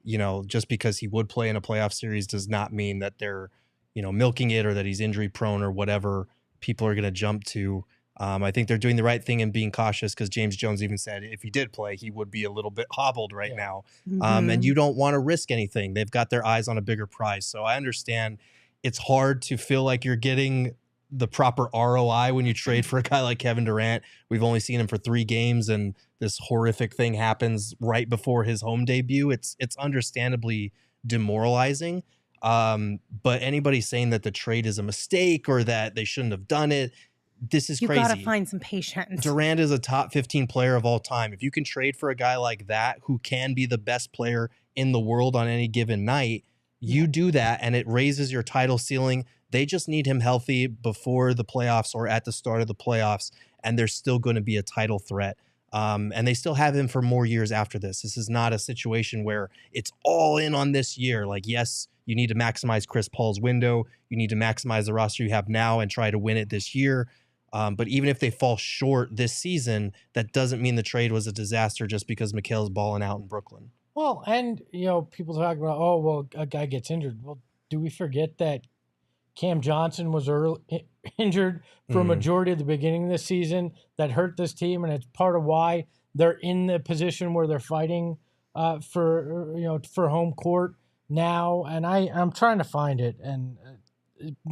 just because he would play in a playoff series does not mean that they're, milking it or that he's injury prone or whatever people are going to jump to. I think they're doing the right thing and being cautious because James Jones even said if he did play, he would be a little bit hobbled right now. And you don't want to risk anything. They've got their eyes on a bigger prize. So I understand it's hard to feel like you're getting the proper ROI when you trade for a guy like Kevin Durant. We've only seen him for 3 games and this horrific thing happens right before his home debut. It's understandably demoralizing. But anybody saying that the trade is a mistake or that they shouldn't have done it, this is crazy. You got to find some patience. Durant is a top 15 player of all time. If you can trade for a guy like that who can be the best player in the world on any given night, you do that and it raises your title ceiling. They just need him healthy before the playoffs or at the start of the playoffs, and there's still going to be a title threat. And they still have him for more years after this. This is not a situation where it's all in on this year. Like, yes, you need to maximize Chris Paul's window. You need to maximize the roster you have now and try to win it this year. But even if they fall short this season, that doesn't mean the trade was a disaster just because Mikal's balling out in Brooklyn. Well, and, people talk about, a guy gets injured. Well, do we forget that Cam Johnson was injured for a majority of the beginning of the season that hurt this team, and it's part of why they're in the position where they're fighting for home court now. And I'm trying to find it, and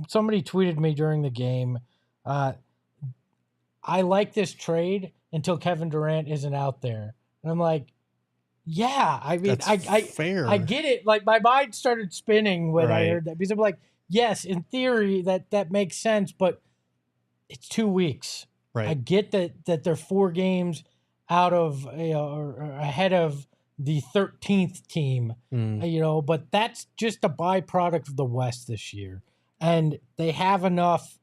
somebody tweeted me during the game, I like this trade until Kevin Durant isn't out there. And I'm like, yeah, I mean, fair. I get it. Like, my mind started spinning when I heard that, because I'm like, yes, in theory that makes sense, but it's 2 weeks. Right. I get that they're 4 games out of, or ahead of the 13th team, but that's just a byproduct of the West this year. And they have enough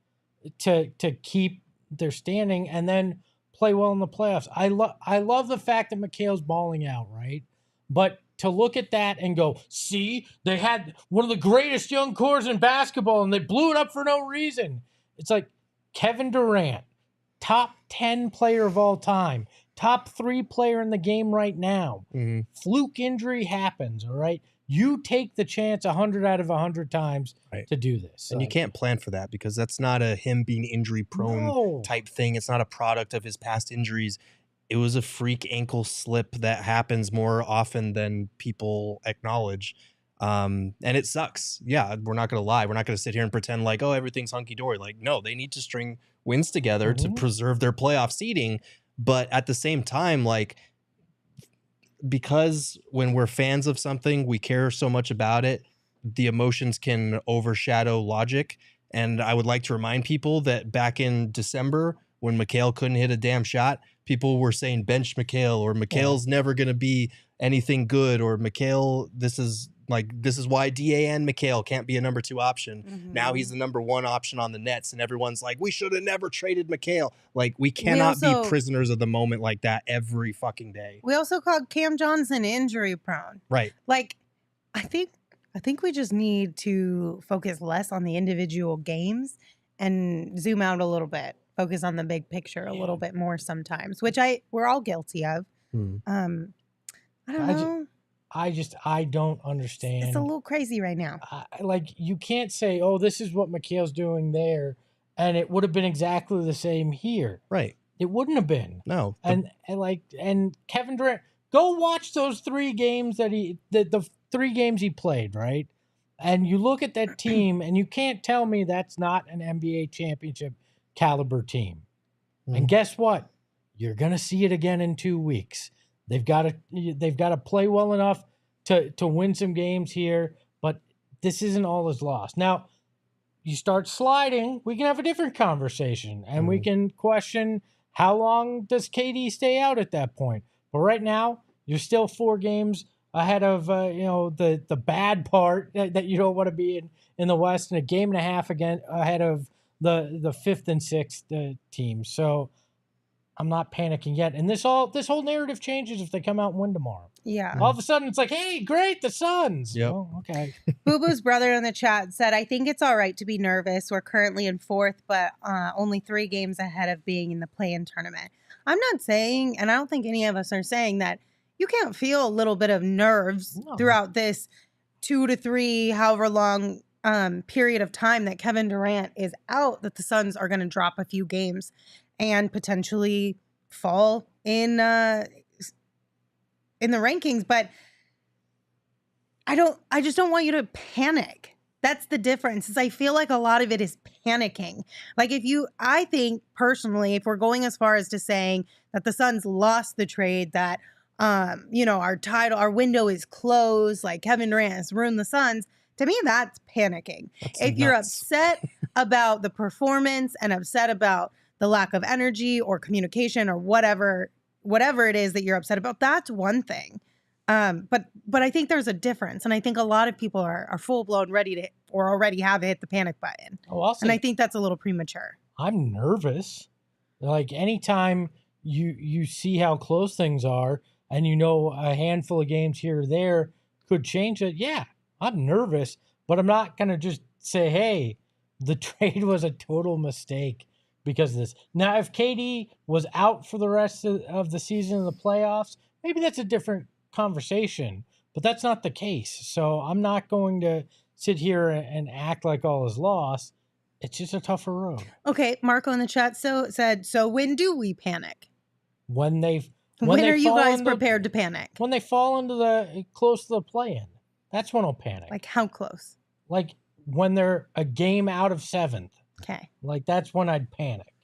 to keep their standing and then play well in the playoffs. I love the fact that Mikal's balling out, right? But to look at that and go, see, they had one of the greatest young cores in basketball and they blew it up for no reason. It's like Kevin Durant, top 10 player of all time, top 3 player in the game right now. Fluke injury happens, all right? You take the chance 100 out of 100 times to do this. And you can't plan for that because that's not a him being injury prone type thing. It's not a product of his past injuries. It was a freak ankle slip that happens more often than people acknowledge. And it sucks. Yeah, we're not going to lie. We're not going to sit here and pretend like, everything's hunky-dory. Like, no, they need to string wins together to preserve their playoff seeding. But at the same time, like, because when we're fans of something, we care so much about it, the emotions can overshadow logic. And I would like to remind people that back in December, when Mikal couldn't hit a damn shot, people were saying bench Mikal or Mikal's never going to be anything good or Mikal, this is Like, this is why DAN McHale can't be a number 2 option. Now he's the number 1 option on the Nets, and everyone's like, we should have never traded McHale. Like, we cannot be prisoners of the moment like that every fucking day. We also called Cam Johnson injury prone. Right. Like, I think we just need to focus less on the individual games and zoom out a little bit. Focus on the big picture a little bit more sometimes, which we're all guilty of. I don't know. I don't understand. It's a little crazy right now. Like, you can't say, oh, this is what McHale's doing there, and it would have been exactly the same here. Right. It wouldn't have been. No. And Kevin Durant, go watch those 3 games the 3 games he played, right? And you look at that team, and you can't tell me that's not an NBA championship caliber team. And guess what? You're gonna see it again in 2 weeks. They've got to play well enough to win some games here, but this isn't all is lost. Now, you start sliding, we can have a different conversation, and we can question how long does KD stay out at that point. But right now, you're still 4 games ahead of the bad part that you don't want to be in the West, and a game and a half again ahead of the 5th and 6th teams. So I'm not panicking yet. And this whole narrative changes if they come out and win tomorrow. Yeah. All of a sudden, it's like, hey, great, the Suns. Yep. Oh, okay. Boo Boo's brother in the chat said, I think it's all right to be nervous. We're currently in 4th, but only 3 games ahead of being in the play-in tournament. I'm not saying, and I don't think any of us are saying, that you can't feel a little bit of nerves throughout this 2 to 3, however long period of time that Kevin Durant is out, that the Suns are going to drop a few games and potentially fall in the rankings. But I just don't want you to panic. That's the difference. Is I feel like a lot of it is panicking. Like, I think personally, if we're going as far as to saying that the Suns lost the trade, that our window is closed, like Kevin Durant has ruined the Suns, to me, that's panicking. If you're upset about the performance and upset about the lack of energy or communication or whatever it is that you're upset about, that's one thing. But I think there's a difference. And I think a lot of people are full blown ready to, or already have hit the panic button. And I think that's a little premature. I'm nervous. Like, anytime you see how close things are and a handful of games here or there could change it, yeah, I'm nervous, but I'm not going to just say, hey, the trade was a total mistake because of this. Now, if KD was out for the rest of the season in the playoffs, maybe that's a different conversation, but that's not the case. So I'm not going to sit here and act like all is lost. It's just a tougher road. Okay, Marco in the chat said, so when do we panic? When are you guys prepared to panic? When they fall into close to the play-in. That's when I'll panic. Like, how close? Like, when they're a game out of 7th. Okay. Like, that's when I'd panic.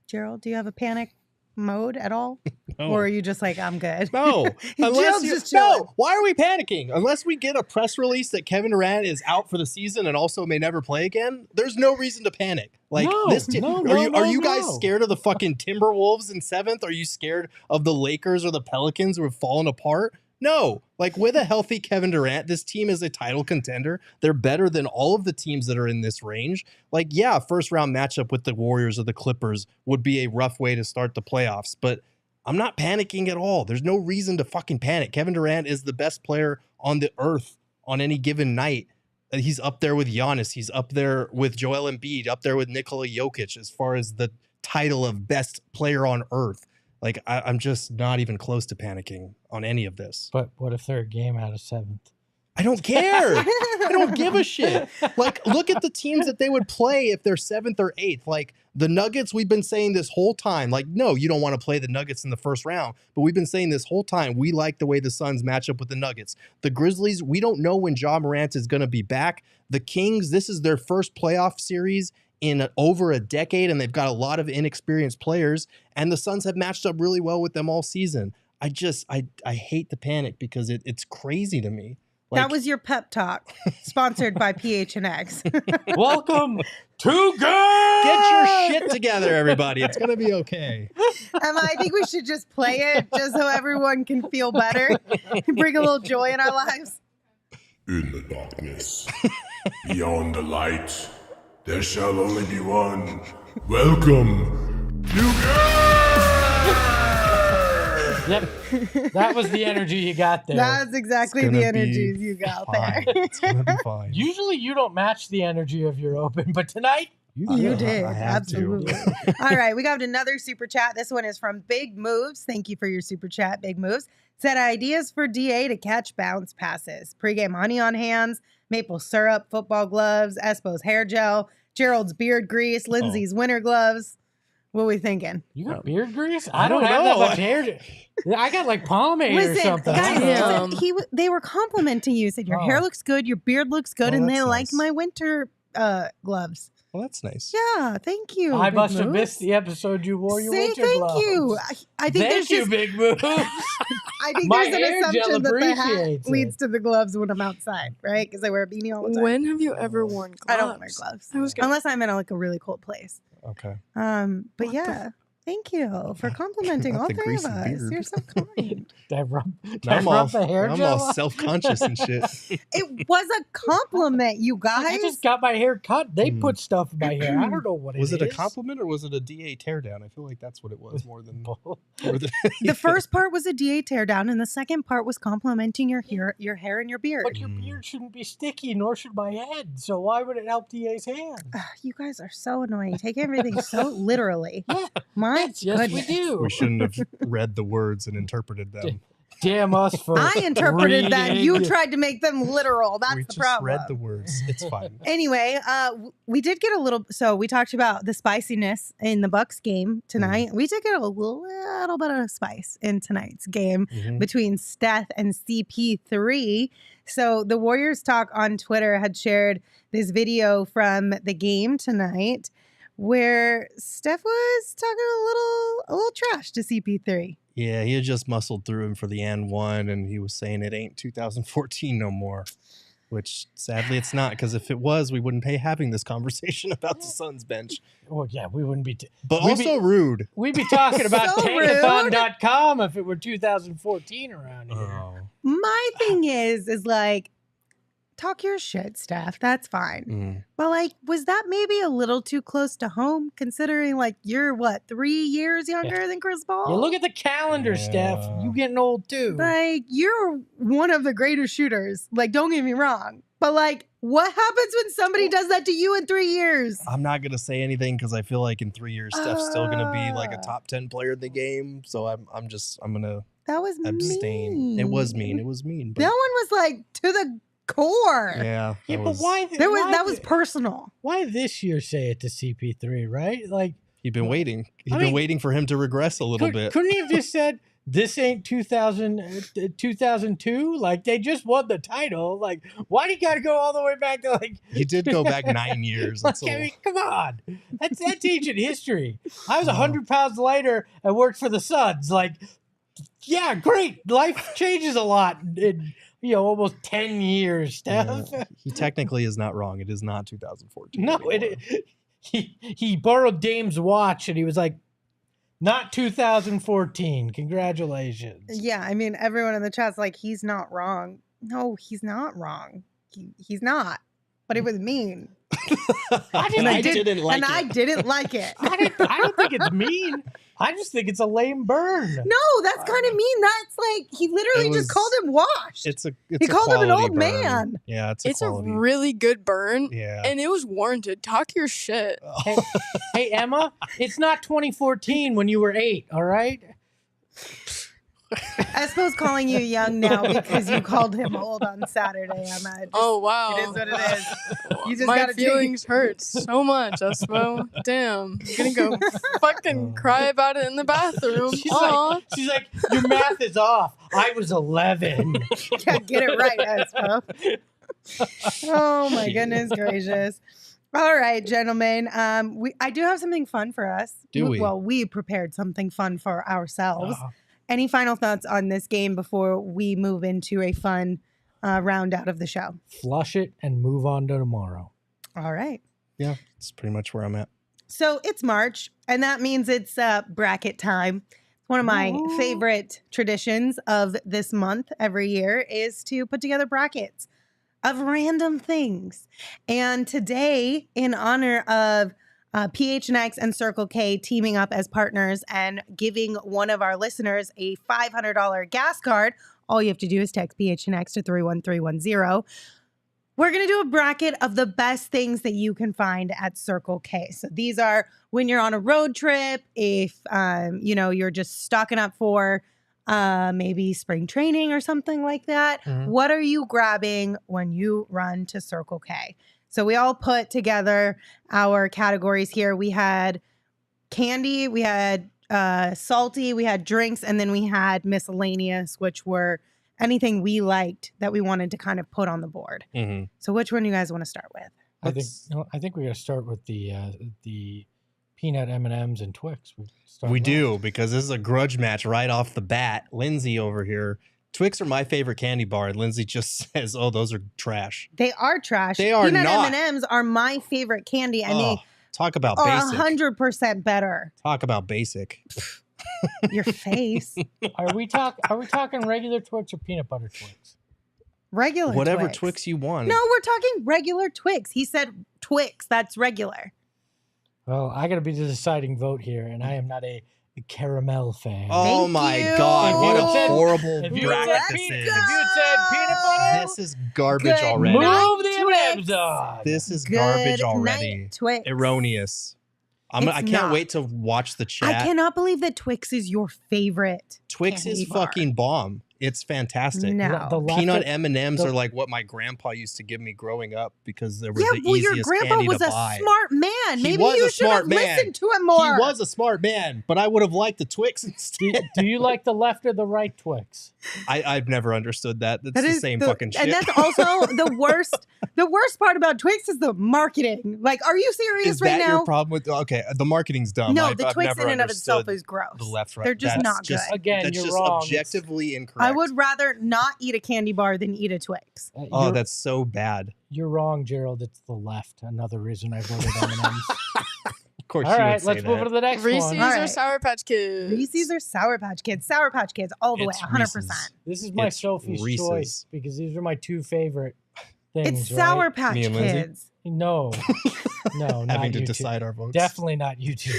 Gerald, do you have a panic mode at all? No. Or are you just like, I'm good? No. No. Why are we panicking? Unless we get a press release that Kevin Durant is out for the season and also may never play again, there's no reason to panic. Like, are you guys scared of the fucking Timberwolves in 7th? Are you scared of the Lakers or the Pelicans who have fallen apart? No. Like, with a healthy Kevin Durant, this team is a title contender. They're better than all of the teams that are in this range. Like, yeah, first round matchup with the Warriors or the Clippers would be a rough way to start the playoffs, but I'm not panicking at all. There's no reason to fucking panic. Kevin Durant is the best player on the earth on any given night. He's up there with Giannis. He's up there with Joel Embiid, up there with Nikola Jokic as far as the title of best player on earth. Like, I'm just not even close to panicking on any of this. But what if they're a game out of 7th? I don't care. I don't give a shit. Like, look at the teams that they would play if they're 7th or 8th. Like, the Nuggets, we've been saying this whole time, like, no, you don't want to play the Nuggets in the first round. But we've been saying this whole time, we like the way the Suns match up with the Nuggets. The Grizzlies, we don't know when Ja Morant is going to be back. The Kings, this is their first playoff series in over a decade, and they've got a lot of inexperienced players, and the Suns have matched up really well with them all season. I hate the panic because it's crazy to me. Like, that was your pep talk, sponsored by PHNX. Welcome to good. Get your shit together, everybody. It's going to be okay. Emma, I think we should just play it just so everyone can feel better, bring a little joy in our lives. In the darkness, beyond the light, there shall only be one. Welcome, Yep. That was the energy you got there. That's exactly It's the gonna be energies you got fine. there. It's gonna be fine. Usually you don't match the energy of your open, but tonight You did. I have to. Absolutely. All right. We got another super chat. This one is from Big Moves. Thank you for your super chat, Big Moves. Said ideas for DA to catch bounce passes. Pre-game honey on hands, maple syrup, football gloves, Espo's hair gel, Gerald's beard grease, Lindsay's winter gloves. What are we thinking? You got beard grease? I I don't don't have know. that much hair. I got like pomade or Listen, something. guys, they were complimenting you. Said your hair looks good, your beard looks good, Oh, and they that's like nice. my winter gloves. Well, that's nice. Yeah, thank you. I Big must have Moves. missed the episode you wore your Say winter thank gloves. you. I think Thank there's you, just Big Moves. I think My there's an hair gel assumption that the hat appreciates it. leads to the gloves when I'm outside, right? Because I wear a beanie all the time. When have you ever worn gloves? I don't wear gloves I was gonna unless I'm in a really cold place. Okay. But yeah, thank you for complimenting Not all the three of greasy us. beard. You're so kind. Did I rub the hair I'm gel all on? self-conscious and shit. It was a compliment, you guys. I just got my hair cut. They Hmm. put stuff in my hair. I don't know what Was it a is. compliment or was it a DA teardown? I feel like that's what it was more than. The first part was a DA teardown, and the second part was complimenting your hair and your beard. But your beard shouldn't be sticky, nor should my head. So why would it help DA's hand? You guys are so annoying. Take everything so literally. My Yes, goodness. we do. We shouldn't have read the words and interpreted them. Damn us for I interpreted that. You reading. tried to make them literal. That's we the just problem. read the words. It's fine. Anyway, we did get a little. So we talked about the spiciness in the Bucks game tonight. We did get a little bit of spice in tonight's game Mhm. between Steph and CP3. So the Warriors Talk on Twitter had shared this video from the game tonight, where Steph was talking a little trash to CP3. Yeah, he had just muscled through him for the N1, and he was saying it ain't 2014 no more. Which sadly it's not, because if it was, we wouldn't be having this conversation about the Suns bench. Well, yeah, we wouldn't be. But We'd also rude. We'd be talking about So tankathon.com if it were 2014 around here. Oh. My thing is like, talk your shit, Steph. That's fine. Mm. But like, was that maybe a little too close to home, considering like you're 3 years younger than Chris Paul? You look at the calendar, Steph. Yeah. You getting old too. like you're one of the greatest shooters. Like, don't get me wrong. But like, what happens when somebody does that to you in 3 years? I'm not going to say anything because I feel like in 3 years, Steph's still going to be like a Ah. top 10 player in the game. So I'm going to That was abstain. mean. It was mean. It was mean. But That one was like to the core. yeah. Yeah, that but was- why? That was personal. Why this year say it to CP3, right? Like, You've been waiting. You've I been mean, waiting for him to regress a little bit. Couldn't he have just said, this ain't 2002? Like, they just won the title. Like, why do you got to go all the way back to, like... He did go back 9 years. Like, That's I a- mean, come on. That's ancient history. I was 100 pounds lighter and worked for the Suns. Like, yeah, great. Life changes a lot in, almost 10 years, Steph. Yeah. He technically is not wrong. It is not 2014. No, anymore. he borrowed Dame's watch and he was like, not 2014. Congratulations. Yeah, I mean, everyone in the chat's like, he's not wrong. No, he's not wrong. He's not. But it was mean. And I didn't like and it. I didn't like it. I don't think it's mean. I just think it's a lame burn. No, that's kind of mean. That's like, he literally It just was- called him washed. It's He called him an quality old burn. man. Yeah, it's It's a quality. really good burn, Yeah. and it was warranted. Talk your shit. Hey, Emma, it's not 2014 when you were 8, all right? Espo's calling you young now because you called him old on Saturday, Emma. Oh wow, It is what it is. You just my gotta take- feelings hurt so much, Espo. Damn, I'm gonna go fucking cry about it in the bathroom. Aw. She's like, your math is off. I was 11. Yeah, get it right, Espo. Oh my goodness gracious. All right, gentlemen. I do have something fun for us. Do we? Well, we prepared something fun for ourselves. Oh. Any final thoughts on this game before we move into a fun round out of the show? Flush it and move on to tomorrow. All right. Yeah, it's pretty much where I'm at. So it's March, and that means it's bracket time. One of my favorite traditions of this month every year is to put together brackets. of random things. And today, in honor of PHNX and Circle K teaming up as partners and giving one of our listeners a $500 gas card, all you have to do is text PHNX to 31310. We're going to do a bracket of the best things that you can find at Circle K. So these are when you're on a road trip, if you're just stocking up for maybe spring training or something like that. Mm-hmm. What are you grabbing when you run to Circle K? So we all put together our categories here. We had candy, we had salty, we had drinks, and then we had miscellaneous, which were anything we liked that we wanted to kind of put on the board. Mm-hmm. So which one do you guys want to start with? I think we got to start with the peanut M&Ms and Twix. We do, because this is a grudge match right off the bat. Lindsay over here. Twix are my favorite candy bar, and Lindsay just says, "Oh, those are trash." They are trash. They are Peanut not. M&Ms are my favorite candy, and they talk about are basic. 100% better. Talk about basic. Your face. Are we talking regular Twix or peanut butter Twix? Regular Whatever Twix. Twix you want. No, we're talking regular Twix. He said Twix. That's regular. Well, I got to be the deciding vote here, and I am not a caramel fan. Oh Thank my you. God! What a If horrible you had bracket said this is. if you had said peanut butter, This is garbage Good already. move the Twix. M&Ms on. This is Good garbage already. night, Twix. Erroneous. I It's can't not. wait to watch the chat. I cannot believe that Twix is your favorite. Twix candy is bar. fucking bomb. It's fantastic. No. The left Peanut of- M&Ms the- are like what my grandpa used to give me growing up because they were Yeah, the well, your easiest grandpa candy was to a buy. smart man. He Maybe was you a should have smart man. listened to him more. He was a smart man, but I would have liked the Twix instead. Do you like the left or the right Twix? I've never understood that. That's That the is same fucking shit. And that's also the worst. The worst part about Twix is the marketing. Like, are you serious Is right that now? your problem with? Okay, the marketing's dumb. No, I've the Twix never in and of itself understood is gross. the left, right. They're just That's not good. Again, That's you're just wrong. objectively incorrect. I would rather not eat a candy bar than eat a Twix. Oh, that's so bad. You're wrong, Gerald. It's the left. Another reason I voted M&Ms. Of course, All you right, would say let's move that. on to the next Reese's one. All or right. Sour Patch Kids? Reese's or Sour Patch Kids? Sour Patch Kids all the It's way, 100%. Reese's. This is my It's Sophie's Reese's. choice because these are my two favorite things. It's Sour right? Patch Me and Lindsay? Kids. No, not Having to you two. decide our votes. Definitely not you two.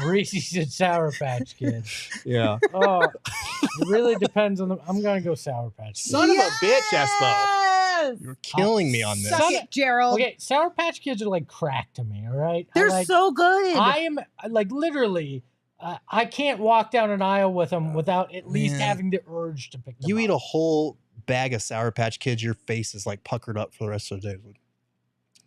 Reese's and Sour Patch Kids. Yeah. Oh, it really depends on the. I'm gonna go Sour Patch Kids. Son of a bitch, Espo. Yes! You're killing me on this. Suck it, Gerald. Okay, Sour Patch Kids are like crack to me. All right, They're so good. I am like literally. I can't walk down an aisle with them without at least Man. having the urge to pick them You up. eat a whole bag of Sour Patch Kids, your face is like puckered up for the rest of the day.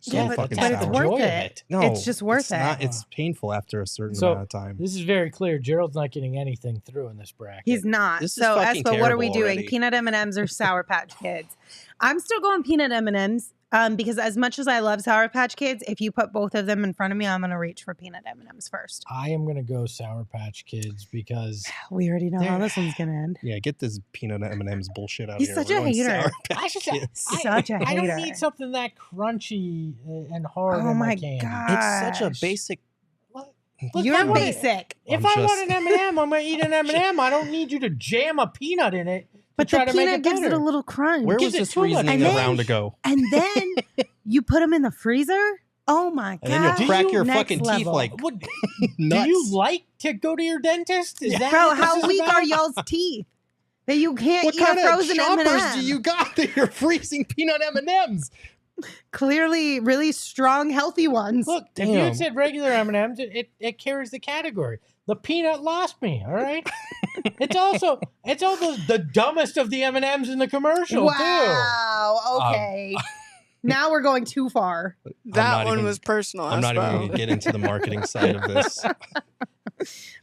So Yeah, but fucking it's sour. worth Joy of it. No, It's just worth not. it. It's painful after a certain So, amount of time. This is very clear. Gerald's not getting anything through in this bracket. He's not. This is So, fucking Espo, what are we terrible doing? already. Peanut M&Ms or Sour Patch Kids? I'm still going peanut M&Ms because as much as I love Sour Patch Kids, if you put both of them in front of me, I'm going to reach for peanut M&Ms first. I am gonna go Sour Patch Kids because We already know how They're- this one's going to end. Yeah, get this peanut M&M's bullshit out He's here. such We're a going hater. Sour I Patch should Kids. Such a I don't hater. need something that crunchy and hard Oh in my my candy. God. It's such a Gosh. basic. Look, if You're I wanna- basic. If I'm I just- want an M&M, I'm gonna eat an M&M. I don't need you to jam a peanut in it. But try the to make peanut it gives it a better. little crunch. Where Gives was it this too much. reasoning And a then- round ago? And then you put them in the freezer? Oh my God. And then you'll crack your Next fucking teeth level. like What, do nuts. you like to go to your dentist? Is that Bro, what this how is weak about? are y'all's teeth? That you can't What eat a kind of frozen choppers M&M. do you got that you're freezing peanut M&Ms? Clearly really strong, healthy ones. Look, if you Damn. had said regular M&Ms, it carries the category. The peanut lost me. All right. it's also the dumbest of the M&Ms in the commercial Wow. Okay. Now we're going too far. That not one even- was personal. I'm not even Espo. going to get into the marketing side of this.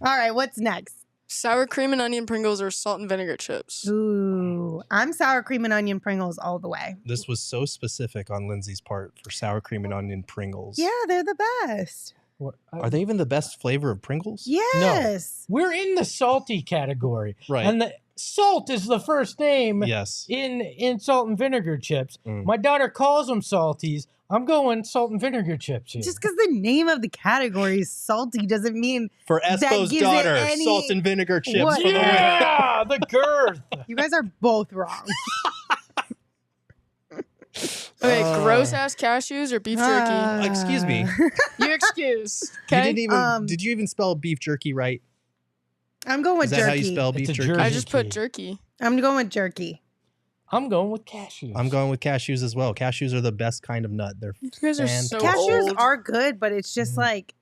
All right, what's next? Sour cream and onion Pringles or salt and vinegar chips? Ooh, I'm sour cream and onion Pringles all the way. This was so specific on Lindsay's part for sour cream and onion Pringles. Yeah, they're the best. What, Are they even the best flavor of Pringles? Yes. We're in the salty category. Right. And the salt is the first name Yes. in salt and vinegar chips. Mm. My daughter calls them salties. I'm going salt and vinegar chips here. Just because the name of the category is salty doesn't mean For That Espo's gives it daughter, any- salt and vinegar chips What? for the win. yeah, the girth. you guys are both wrong. Okay, gross ass cashews or beef jerky? Excuse me. You excuse. You Okay. didn't even. Did you even spell beef jerky right? I'm going with Is that jerky. how you spell beef It's a jerky? jerky. I just put jerky. I'm going with jerky. I'm going with cashews. I'm going with cashews as well. Cashews are the best kind of nut. They're You guys are so Cashews old. are good, but it's just like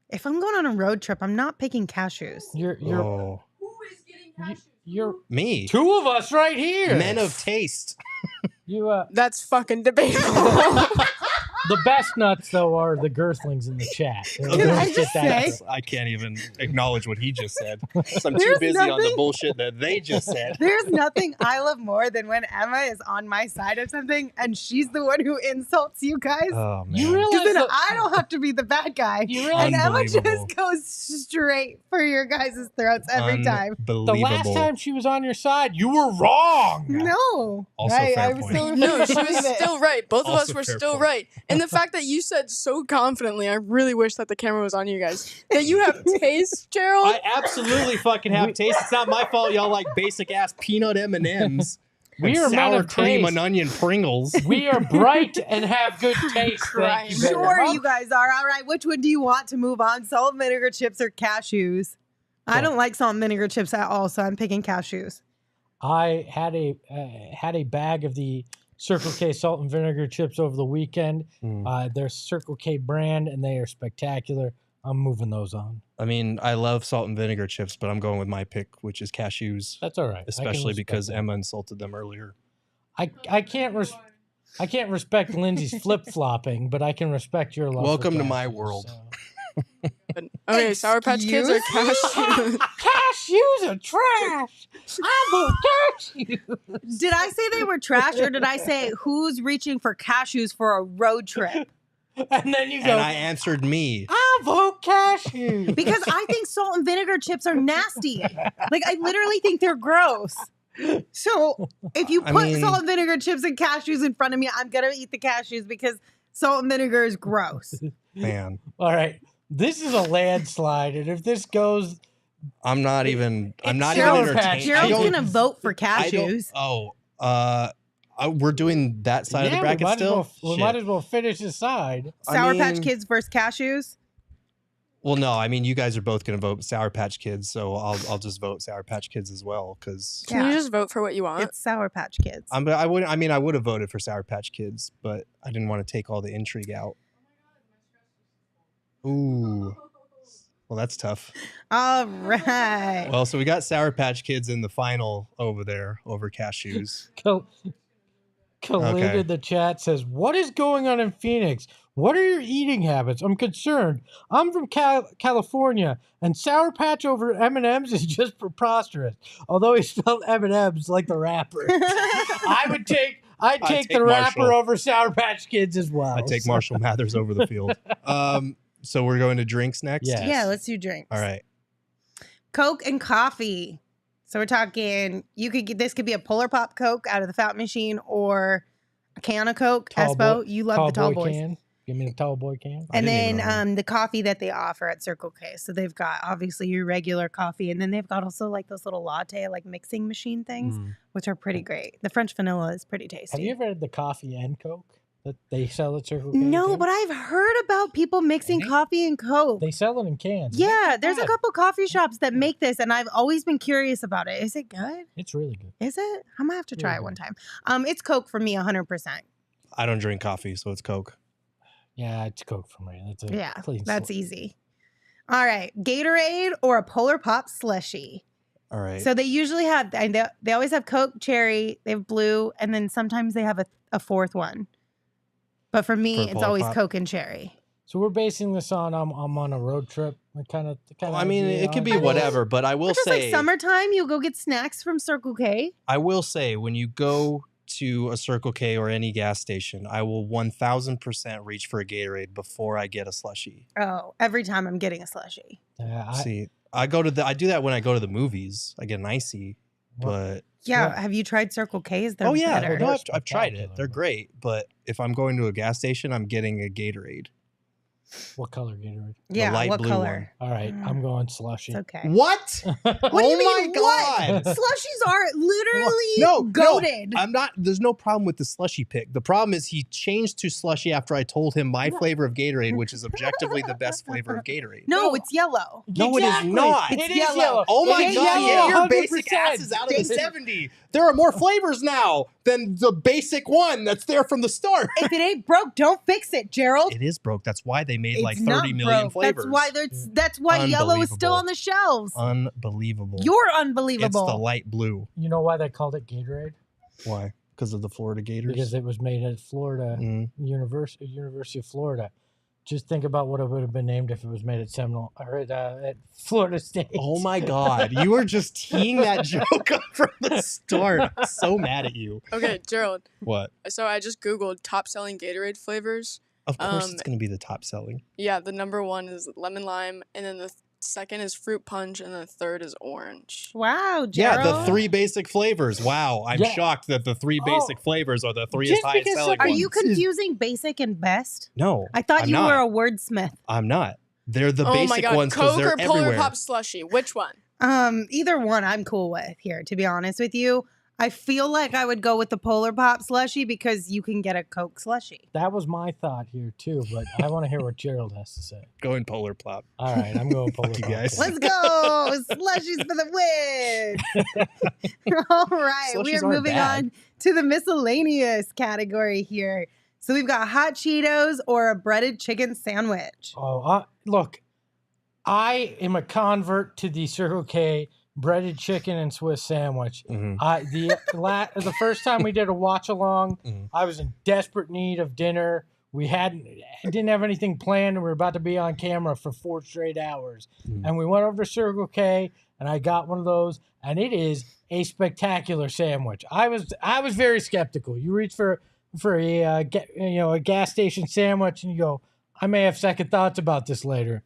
if I'm going on a road trip, I'm not picking cashews. You're oh, you're me. two of us right here. Men of taste. You That's fucking debatable. the best nuts though are the girthlings in the chat. Can I Get just that- say- I can't even acknowledge what he just said. I'm too There's busy on the nothing- bullshit that they just said. There's nothing I love more than when Emma is on my side of something and she's the one who insults you guys. Oh man. You realize Because then that- I don't have to be the bad guy. You realize And Emma Unbelievable. just goes straight for your guys' throats every time. the Unbelievable. last time she was on your side, you were wrong. No. Also I fair was point. so No, she believe was it. still right. Both of us Also were fair still point. right. And the fact that you said so confidently, I really wish that the camera was on you guys. That you have taste, Gerald. I absolutely fucking have taste. It's not my fault. Y'all like basic ass peanut M&Ms. We are men sour of cream taste. and onion Pringles. We are bright and have good taste. Thank you very Sure, much. you guys are. All right, which one do you want to move on? Salt and vinegar chips or cashews? I don't like salt and vinegar chips at all, so I'm picking cashews. I had a bag of the Circle K salt and vinegar chips over the weekend. They're Circle K brand, and they are spectacular. I'm moving those on. I mean, I love salt and vinegar chips, but I'm going with my pick, which is cashews. That's all right. I can Especially respect because that. Emma insulted them earlier. I can't respect Lindsay's flip flopping, but I can respect your love. Welcome for to my cashews, world. so. Okay, Sour Patch Kids or cashews? Cashews are trash. I vote cashews. Did I say they were trash, or did I say who's reaching for cashews for a road trip? And then you go, And I answered me. I vote cashews. Because I think salt and vinegar chips are nasty. Like, I literally think they're gross. So if you I put mean- salt and vinegar chips and cashews in front of me, I'm going to eat the cashews because salt and vinegar is gross. Man, All right. This is a landslide. And if this goes, I'm not even Sour entertained. Patch. Gerald's don't- going to vote for I don't- cashews. we're doing that side of the yeah, bracket still? we Shit. might as well finish this side. Sour Patch mean- Kids versus cashews? Well, no, I mean, you guys are both going to vote Sour Patch Kids, so I'll just vote Sour Patch Kids as well, because Can you Yeah. just vote for what you want? It's Sour Patch Kids. I would have voted for Sour Patch Kids, but I didn't want to take all the intrigue out. Ooh. Well, that's tough. All right. Well, so we got Sour Patch Kids in the final over there, over cashews. Khalid Okay. in the chat says, "What is going on in Phoenix? What are your eating habits? I'm concerned. I'm from California, and Sour Patch over M&Ms is just preposterous. Although he spelled M&Ms like the rapper. I'd take take the rapper Marshall. over Sour Patch Kids as well. I take So- Marshall Mathers over the field. So we're going to drinks next? Yeah. Yeah, let's do drinks. All right. Coke and coffee. So we're talking, this could be a Polar Pop Coke out of the fountain machine or a can of Coke. Tall Espo, boy- you love the tall boys. Can. Give me the tall boy can. I And didn't even then the coffee that they offer at Circle K. So they've got obviously your regular coffee, and then they've got also like those little latte like mixing machine things, which are pretty great. The French vanilla is pretty tasty. Have you ever had the coffee and Coke that they sell at Circle K? No, too? but I've heard about people mixing coffee and Coke. They sell it in cans. Yeah, there's a bad. couple coffee shops that make this, and I've always been curious about it. Is it good? It's really good. Is it? I might have to try Really it one time. It's Coke for me, 100%. I don't drink coffee, so it's Coke. Yeah, it's Coke for me. That's a Yeah, clean that's slate. easy. All right, Gatorade or a Polar Pop slushie. All right. So they usually have, and they always have Coke, cherry, they have blue, and then sometimes they have a fourth one. But for me, For it's Polar always Pop? Coke and cherry. So we're basing this on I'm on a road trip. Kind of. I mean, it could be whatever, but I will It's just say, like summertime, you'll go get snacks from Circle K. I will say, when you go to a Circle K or any gas station, I will 1000% reach for a Gatorade before I get a slushie. Oh, every time I'm getting a slushie. See, I do that when I go to the movies. I get an icy, but Yeah, Yeah. have you tried Circle K's? They're oh yeah, better. no, I've tried it. Spectacular, They're but- great, but if I'm going to a gas station, I'm getting a Gatorade. What color Gatorade? Yeah, light what blue color? All right, I'm going slushy. It's okay. What? What do you mean, my God. what? Slushies are literally No, goated. I'm not. There's no problem with the slushy pick. The problem is he changed to slushy after I told him my flavor of Gatorade, which is objectively the best flavor of Gatorade. No, it's yellow. No, it is not. It's It is yellow. yellow. Oh my It is God! yellow, Get your basic 100%. asses out of the 70. There are more flavors now than the basic one that's there from the start. If it ain't broke, don't fix it, Gerald. It is broke. That's why they made like It's 30 not million broke. flavors. That's why yellow is still Unbelievable. on the shelves. Unbelievable. You're It's unbelievable. the light blue. You know why they called it Gatorade? Why? Because of the Florida Gators? Because it was made at Florida University of Florida. Just think about what it would have been named if it was made at Seminole or at Florida State. Oh my God. You were just teeing that joke up from the start. I'm so mad at you. Okay, Gerald. What? So I just Googled top selling Gatorade flavors. Of course it's going to be the top selling. Yeah, the number 1 is lemon lime, and then the second is fruit punch, and the third is orange. Wow, Gerald. Yeah, the 3 basic flavors. Wow. I'm Yeah. shocked that the 3 basic flavors are the 3 Just highest because selling Are ones. you confusing basic and best? No. I thought I'm you not. were a wordsmith. I'm not. They're the Oh my basic God, ones because Coke they're or Polar everywhere. Pop slushy? Which one? Either one I'm cool with here, to be honest with you. I feel like I would go with the Polar Pop slushy because you can get a Coke slushy. That was my thought here too, but I want to hear what Gerald has to say. Going Polar Pop. All right, I'm going Polar you Pop. guys. Let's go! Slushies for the win! All right, we Slushies are aren't moving bad. on to the miscellaneous category here. So we've got hot Cheetos or a breaded chicken sandwich. Oh, look, I am a convert to the Circle K breaded chicken and Swiss sandwich. Mhm. The first time we did a watch along, Mhm. I was in desperate need of dinner. We didn't have anything planned, and we were about to be on camera for 4 straight hours. Mhm. And we went over to Circle K, and I got one of those, and it is a spectacular sandwich. I was very skeptical. You reach for a gas station sandwich, and you go, I may have second thoughts about this later.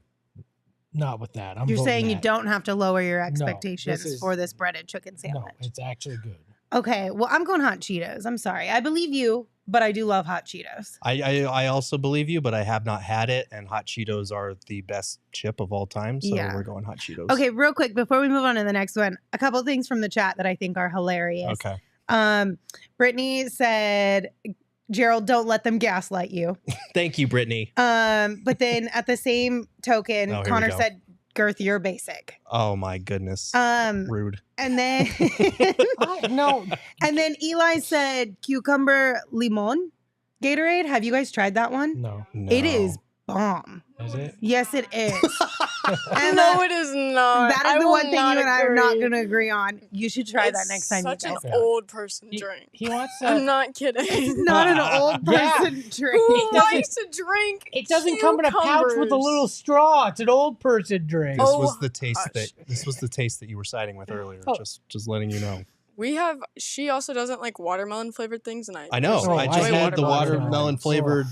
Not with that. You're voting saying you that. don't have to lower your this expectations is- for this breaded chicken No, sandwich. it's actually good. Okay, well, I'm going hot Cheetos. I'm sorry. I believe you, but I do love hot Cheetos. I also believe you, but I have not had it, and hot Cheetos are the best chip of all time, so Yeah. we're going hot Cheetos. Okay, real quick, before we move on to the next one, a couple things from the chat that I think are hilarious. Okay. Brittany said, Gerald, don't let them gaslight you. Thank you, Brittany. But then at the same token, Oh, here we Connor go. said, Girth, you're basic. Oh my goodness. Rude. And then No, and then Eli said cucumber limon Gatorade. Have you guys tried that one? no. It is bomb. Is it? Yes, it is. And No, it is not. that is I the will one thing you not and I are not agree. going to agree on. You should try that It's next time you such guys an go. old person drink. He wants I'm to. not kidding. It's not an old Yeah. person drink. Who doesn't- likes to drink? It doesn't come in a pouch with a cucumbers? little straw. It's an old person drink. This Oh, was the taste hush. that you were siding with earlier. Oh. Just letting you know. We have. She also doesn't like watermelon flavored things, and I know. Oh, I I just hate had the watermelon. watermelon flavored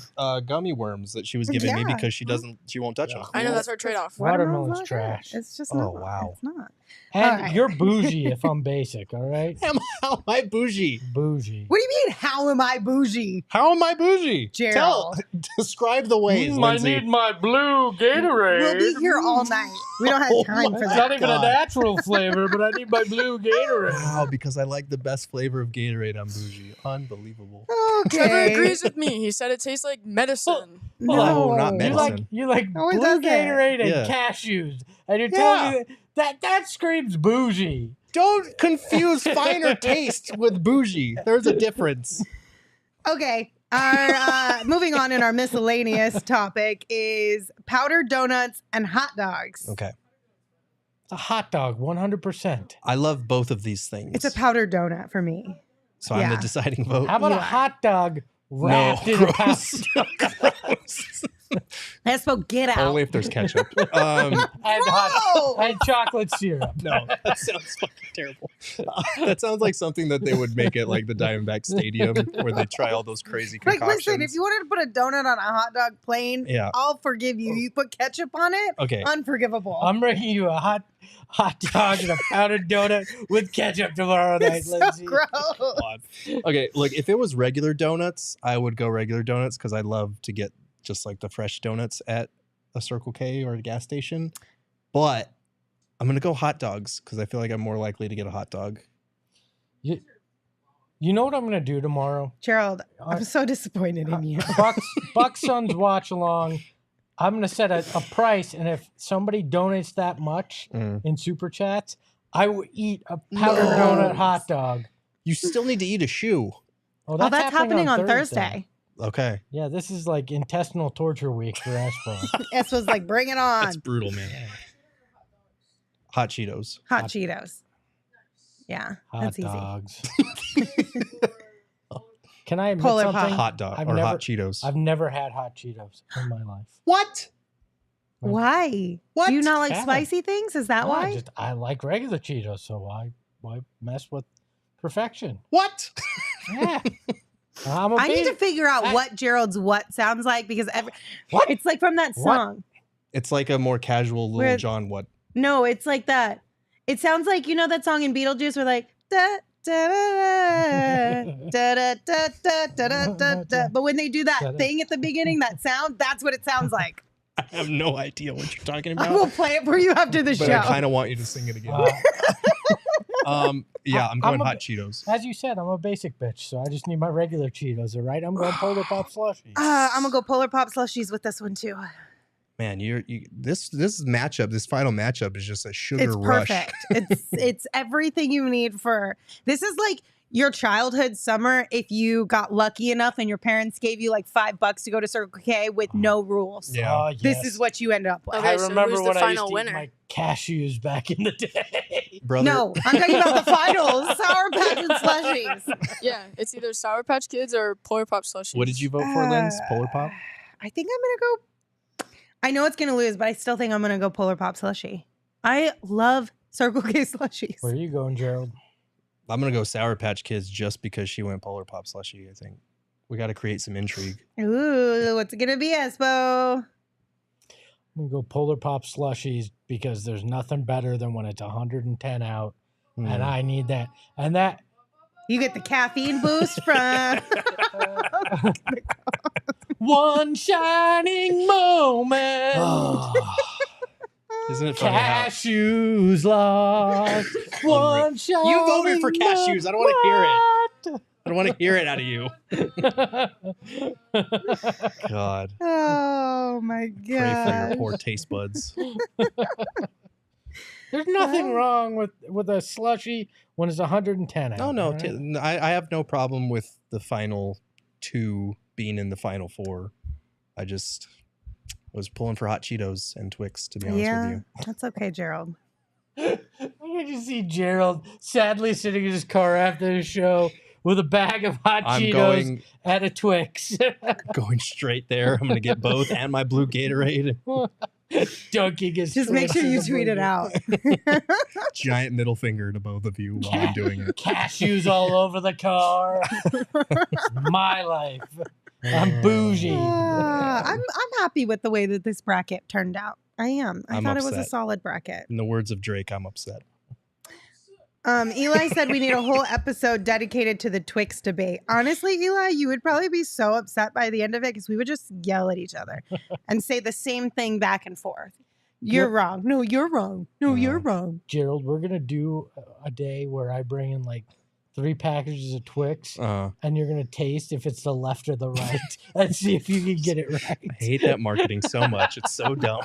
gummy worms that she was giving me Yeah. because she won't touch them. I know that's our trade off. Watermelon's not good. trash. It's just Oh, not. wow. It's not. And Alright. you're bougie if I'm basic, all right? How am I bougie? Bougie. What do you mean, how am I bougie? How am I bougie? Gerald. Describe the ways, I Lindsay. need my blue Gatorade. We'll be here all night. We don't have Oh time my for It's that. not even a God. natural flavor, but I need my blue Gatorade. Wow, because I like the best flavor of Gatorade. I'm bougie. Unbelievable. Trevor Okay. agrees with me. He said it tastes like medicine. No, not You medicine. like No, it blue doesn't. Gatorade and Yeah. cashews, and you're telling me that screams bougie. Don't confuse finer taste with bougie. There's a difference. Okay. Our moving on in our miscellaneous topic is powdered donuts and hot dogs. Okay. It's a hot dog, 100%. I love both of these things. It's a powdered donut for me. so I'm the yeah. deciding vote. How about You a are. hot dog wrapped in a gross. Gross. Espo, get out. Only if there's ketchup. and chocolate syrup? No, that sounds fucking terrible. That sounds like something that they would make at like the Diamondback Stadium where they try all those crazy Like, concoctions. listen, if you wanted to put a donut on a hot dog plain, Yeah. I'll forgive you. You put ketchup on it, Okay. unforgivable. I'm bringing you a hot dog and a powdered donut with ketchup tomorrow night, it's so Lindsay. gross. God. Okay, look, if it was regular donuts, I would go regular donuts because I love to get just like the fresh donuts at a Circle K or a gas station, but I'm going to go hot dogs because I feel like I'm more likely to get a hot dog. You know what I'm going to do tomorrow? Gerald, I'm so disappointed in you. Bucks Suns watch along. I'm going to set a price, and if somebody donates that much in Super Chats, I will eat a powdered donut hot dog. You still need to eat a shoe. Oh, that's happening on Thursday. Okay. Yeah, this is like intestinal torture week for Espo. Espo's like, bring it on. That's brutal, man. Hot Cheetos. Hot Cheetos. Yeah, Hot that's dogs. Can I admit Polar something? Pop. Hot dog hot Cheetos. I've never had hot Cheetos in my life. What? Why? What? Do you not like Yeah. spicy things? Is that No, why? I like regular Cheetos, so why mess with perfection? What? Yeah. I need to figure out what Gerald's what sounds like because What? it's like from that What? song. It's like a more casual Lil Jon what? No, it's like that. It sounds like, you know that song in Beetlejuice where like da da da da da da da da da da. But when they do that thing at the beginning, that sound, that's what it sounds like. I have no idea what you're talking I about. will play it for you after the but show. I kind of want you to sing it again. Yeah, I'm going hot Cheetos. As you said, I'm a basic bitch, so I just need my regular Cheetos, all right? I'm going Polar Pop slushies. I'm gonna go Polar Pop slushies with this one too. Man, this matchup, this final matchup is just a sugar It's rush. perfect. It's everything you need for. This is like your childhood summer if you got lucky enough and your parents gave you like $5 to go to Circle K with no rules. Yeah. Oh, This yes. is what you end up with. Okay, I so remember who's the when I used final to winner? eat my cashews back in the day. Brother, No, I'm talking about the finals. Sour Patch and slushies. Yeah, it's either Sour Patch Kids or Polar Pop slushies. what did you vote for, Linz? Polar Pop? I think I'm gonna go. I know it's gonna lose, but I still think I'm gonna go Polar Pop slushie. I love Circle K slushies. Where are you going, Gerald? I'm going to go Sour Patch Kids just because she went Polar Pop Slushie, I think. We got to create some intrigue. Ooh, what's it gonna be, Espo? I'm going to go Polar Pop slushies because there's nothing better than when it's 110 out, and I need that. And that... You get the caffeine boost from. One shining moment. Isn't it funny how Cashews lost. One shining you voted for cashews? I don't want to hear it. I don't want to hear it out of you. God. Oh my Pray for your god. poor taste buds. There's nothing wrong with a slushie when it's 110 out. No, all right? I have no problem with the final two being in the final four. I just was pulling for hot Cheetos and Twix, to be honest with you. That's okay, Gerald. I can just see Gerald sadly sitting in his car after the show with a bag of hot I'm Cheetos and a Twix. Going straight there. I'm going to get both and my blue Gatorade. Dunking his Just make Twix sure in you the tweet it burger. out. Giant middle finger to both of you while I'm doing it. Cashews all over the car. It's my life. I'm bougie. I'm happy with the way that this bracket turned out. I am. I I'm thought it was a upset. solid bracket. In the words of Drake, I'm upset. Eli said we need a whole episode dedicated to the Twix debate. Honestly, Eli, you would probably be so upset by the end of it because we would just yell at each other and say the same thing back and forth. You're wrong. No, you're wrong. No, you're wrong. Gerald, we're going to do a day where I bring in like 3 packages of Twix and you're going to taste if it's the left or the right and see if you can get it right. I hate that marketing so much. It's so dumb,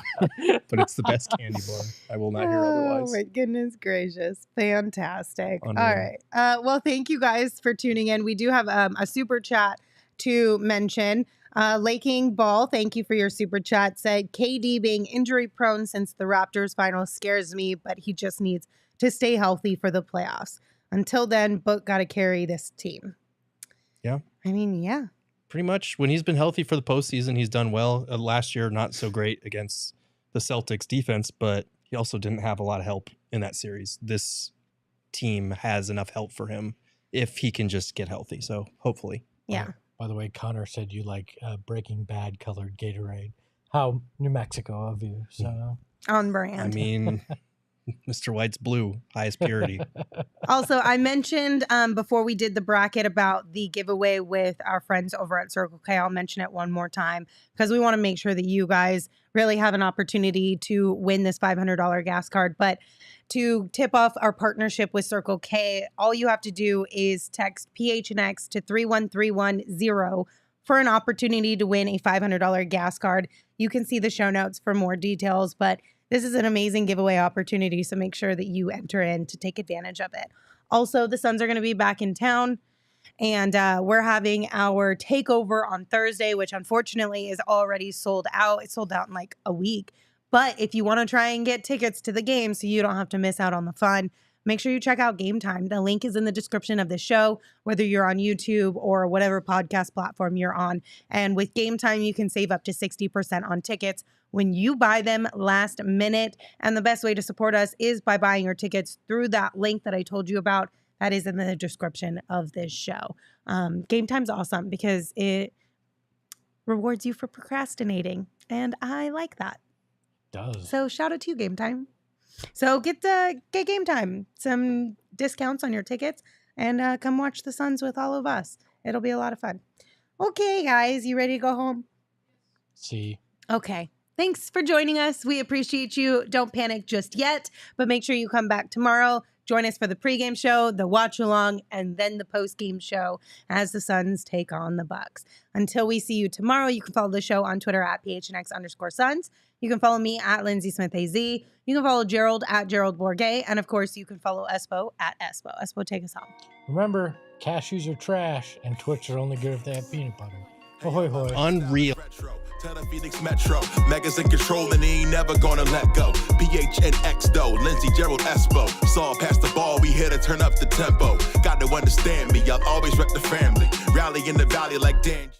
but it's the best candy bar. I will not hear otherwise. Oh my goodness gracious. Fantastic. Unreal. All right. Well, thank you guys for tuning in. We do have a super chat to mention. Laking Ball, thank you for your super chat. Said KD being injury prone since the Raptors final scares me, but he just needs to stay healthy for the playoffs. Until then, Book got to carry this team. Yeah. I mean, yeah. Pretty much when he's been healthy for the postseason, he's done well. Last year, not so great against the Celtics defense, but he also didn't have a lot of help in that series. This team has enough help for him if he can just get healthy. So hopefully. Yeah. By the way, Connor said you like Breaking Bad colored Gatorade. How New Mexico of you. So On brand. I mean, Mr. White's blue, highest purity. Also, I mentioned before we did the bracket about the giveaway with our friends over at Circle K. I'll mention it one more time because we want to make sure that you guys really have an opportunity to win this $500 gas card. But to tip off our partnership with Circle K, all you have to do is text PHNX to 31310 for an opportunity to win a $500 gas card. You can see the show notes for more details, but this is an amazing giveaway opportunity, so make sure that you enter in to take advantage of it. Also, the Suns are going to be back in town, and we're having our takeover on Thursday, which unfortunately is already sold out. It's sold out in like a week. But if you want to try and get tickets to the game so you don't have to miss out on the fun, make sure you check out Game Time. The link is in the description of the show, whether you're on YouTube or whatever podcast platform you're on. And with Game Time, you can save up to 60% on tickets when you buy them last minute. And the best way to support us is by buying your tickets through that link that I told you about. That is in the description of this show. Game Time's awesome because it rewards you for procrastinating. And I like that. Does. So shout out to you, Game Time. So get Game Time, some discounts on your tickets, and come watch the Suns with all of us. It'll be a lot of fun. Okay, guys, you ready to go home? See. Okay. Thanks for joining us. We appreciate you. Don't panic just yet, but make sure you come back tomorrow. Join us for the pregame show, the watch along, and then the postgame show as the Suns take on the Bucks. Until we see you tomorrow, you can follow the show on Twitter at PHNX_Suns. You can follow me at Lindsay Smith AZ. You can follow Gerald at Gerald Bourget. And of course, you can follow Espo at Espo. Espo, take us home. Remember, cashews are trash and Twix are only good if they have peanut butter. Ahoy, hoy. Unreal. Tell the Phoenix Metro, Megas in control and he ain't never gonna let go. PHNX though, Lindsay, Gerald, Espo. Saw past the ball, we here to turn up the tempo. Got to understand me, I'll always rep the family. Rally in the valley like Dan.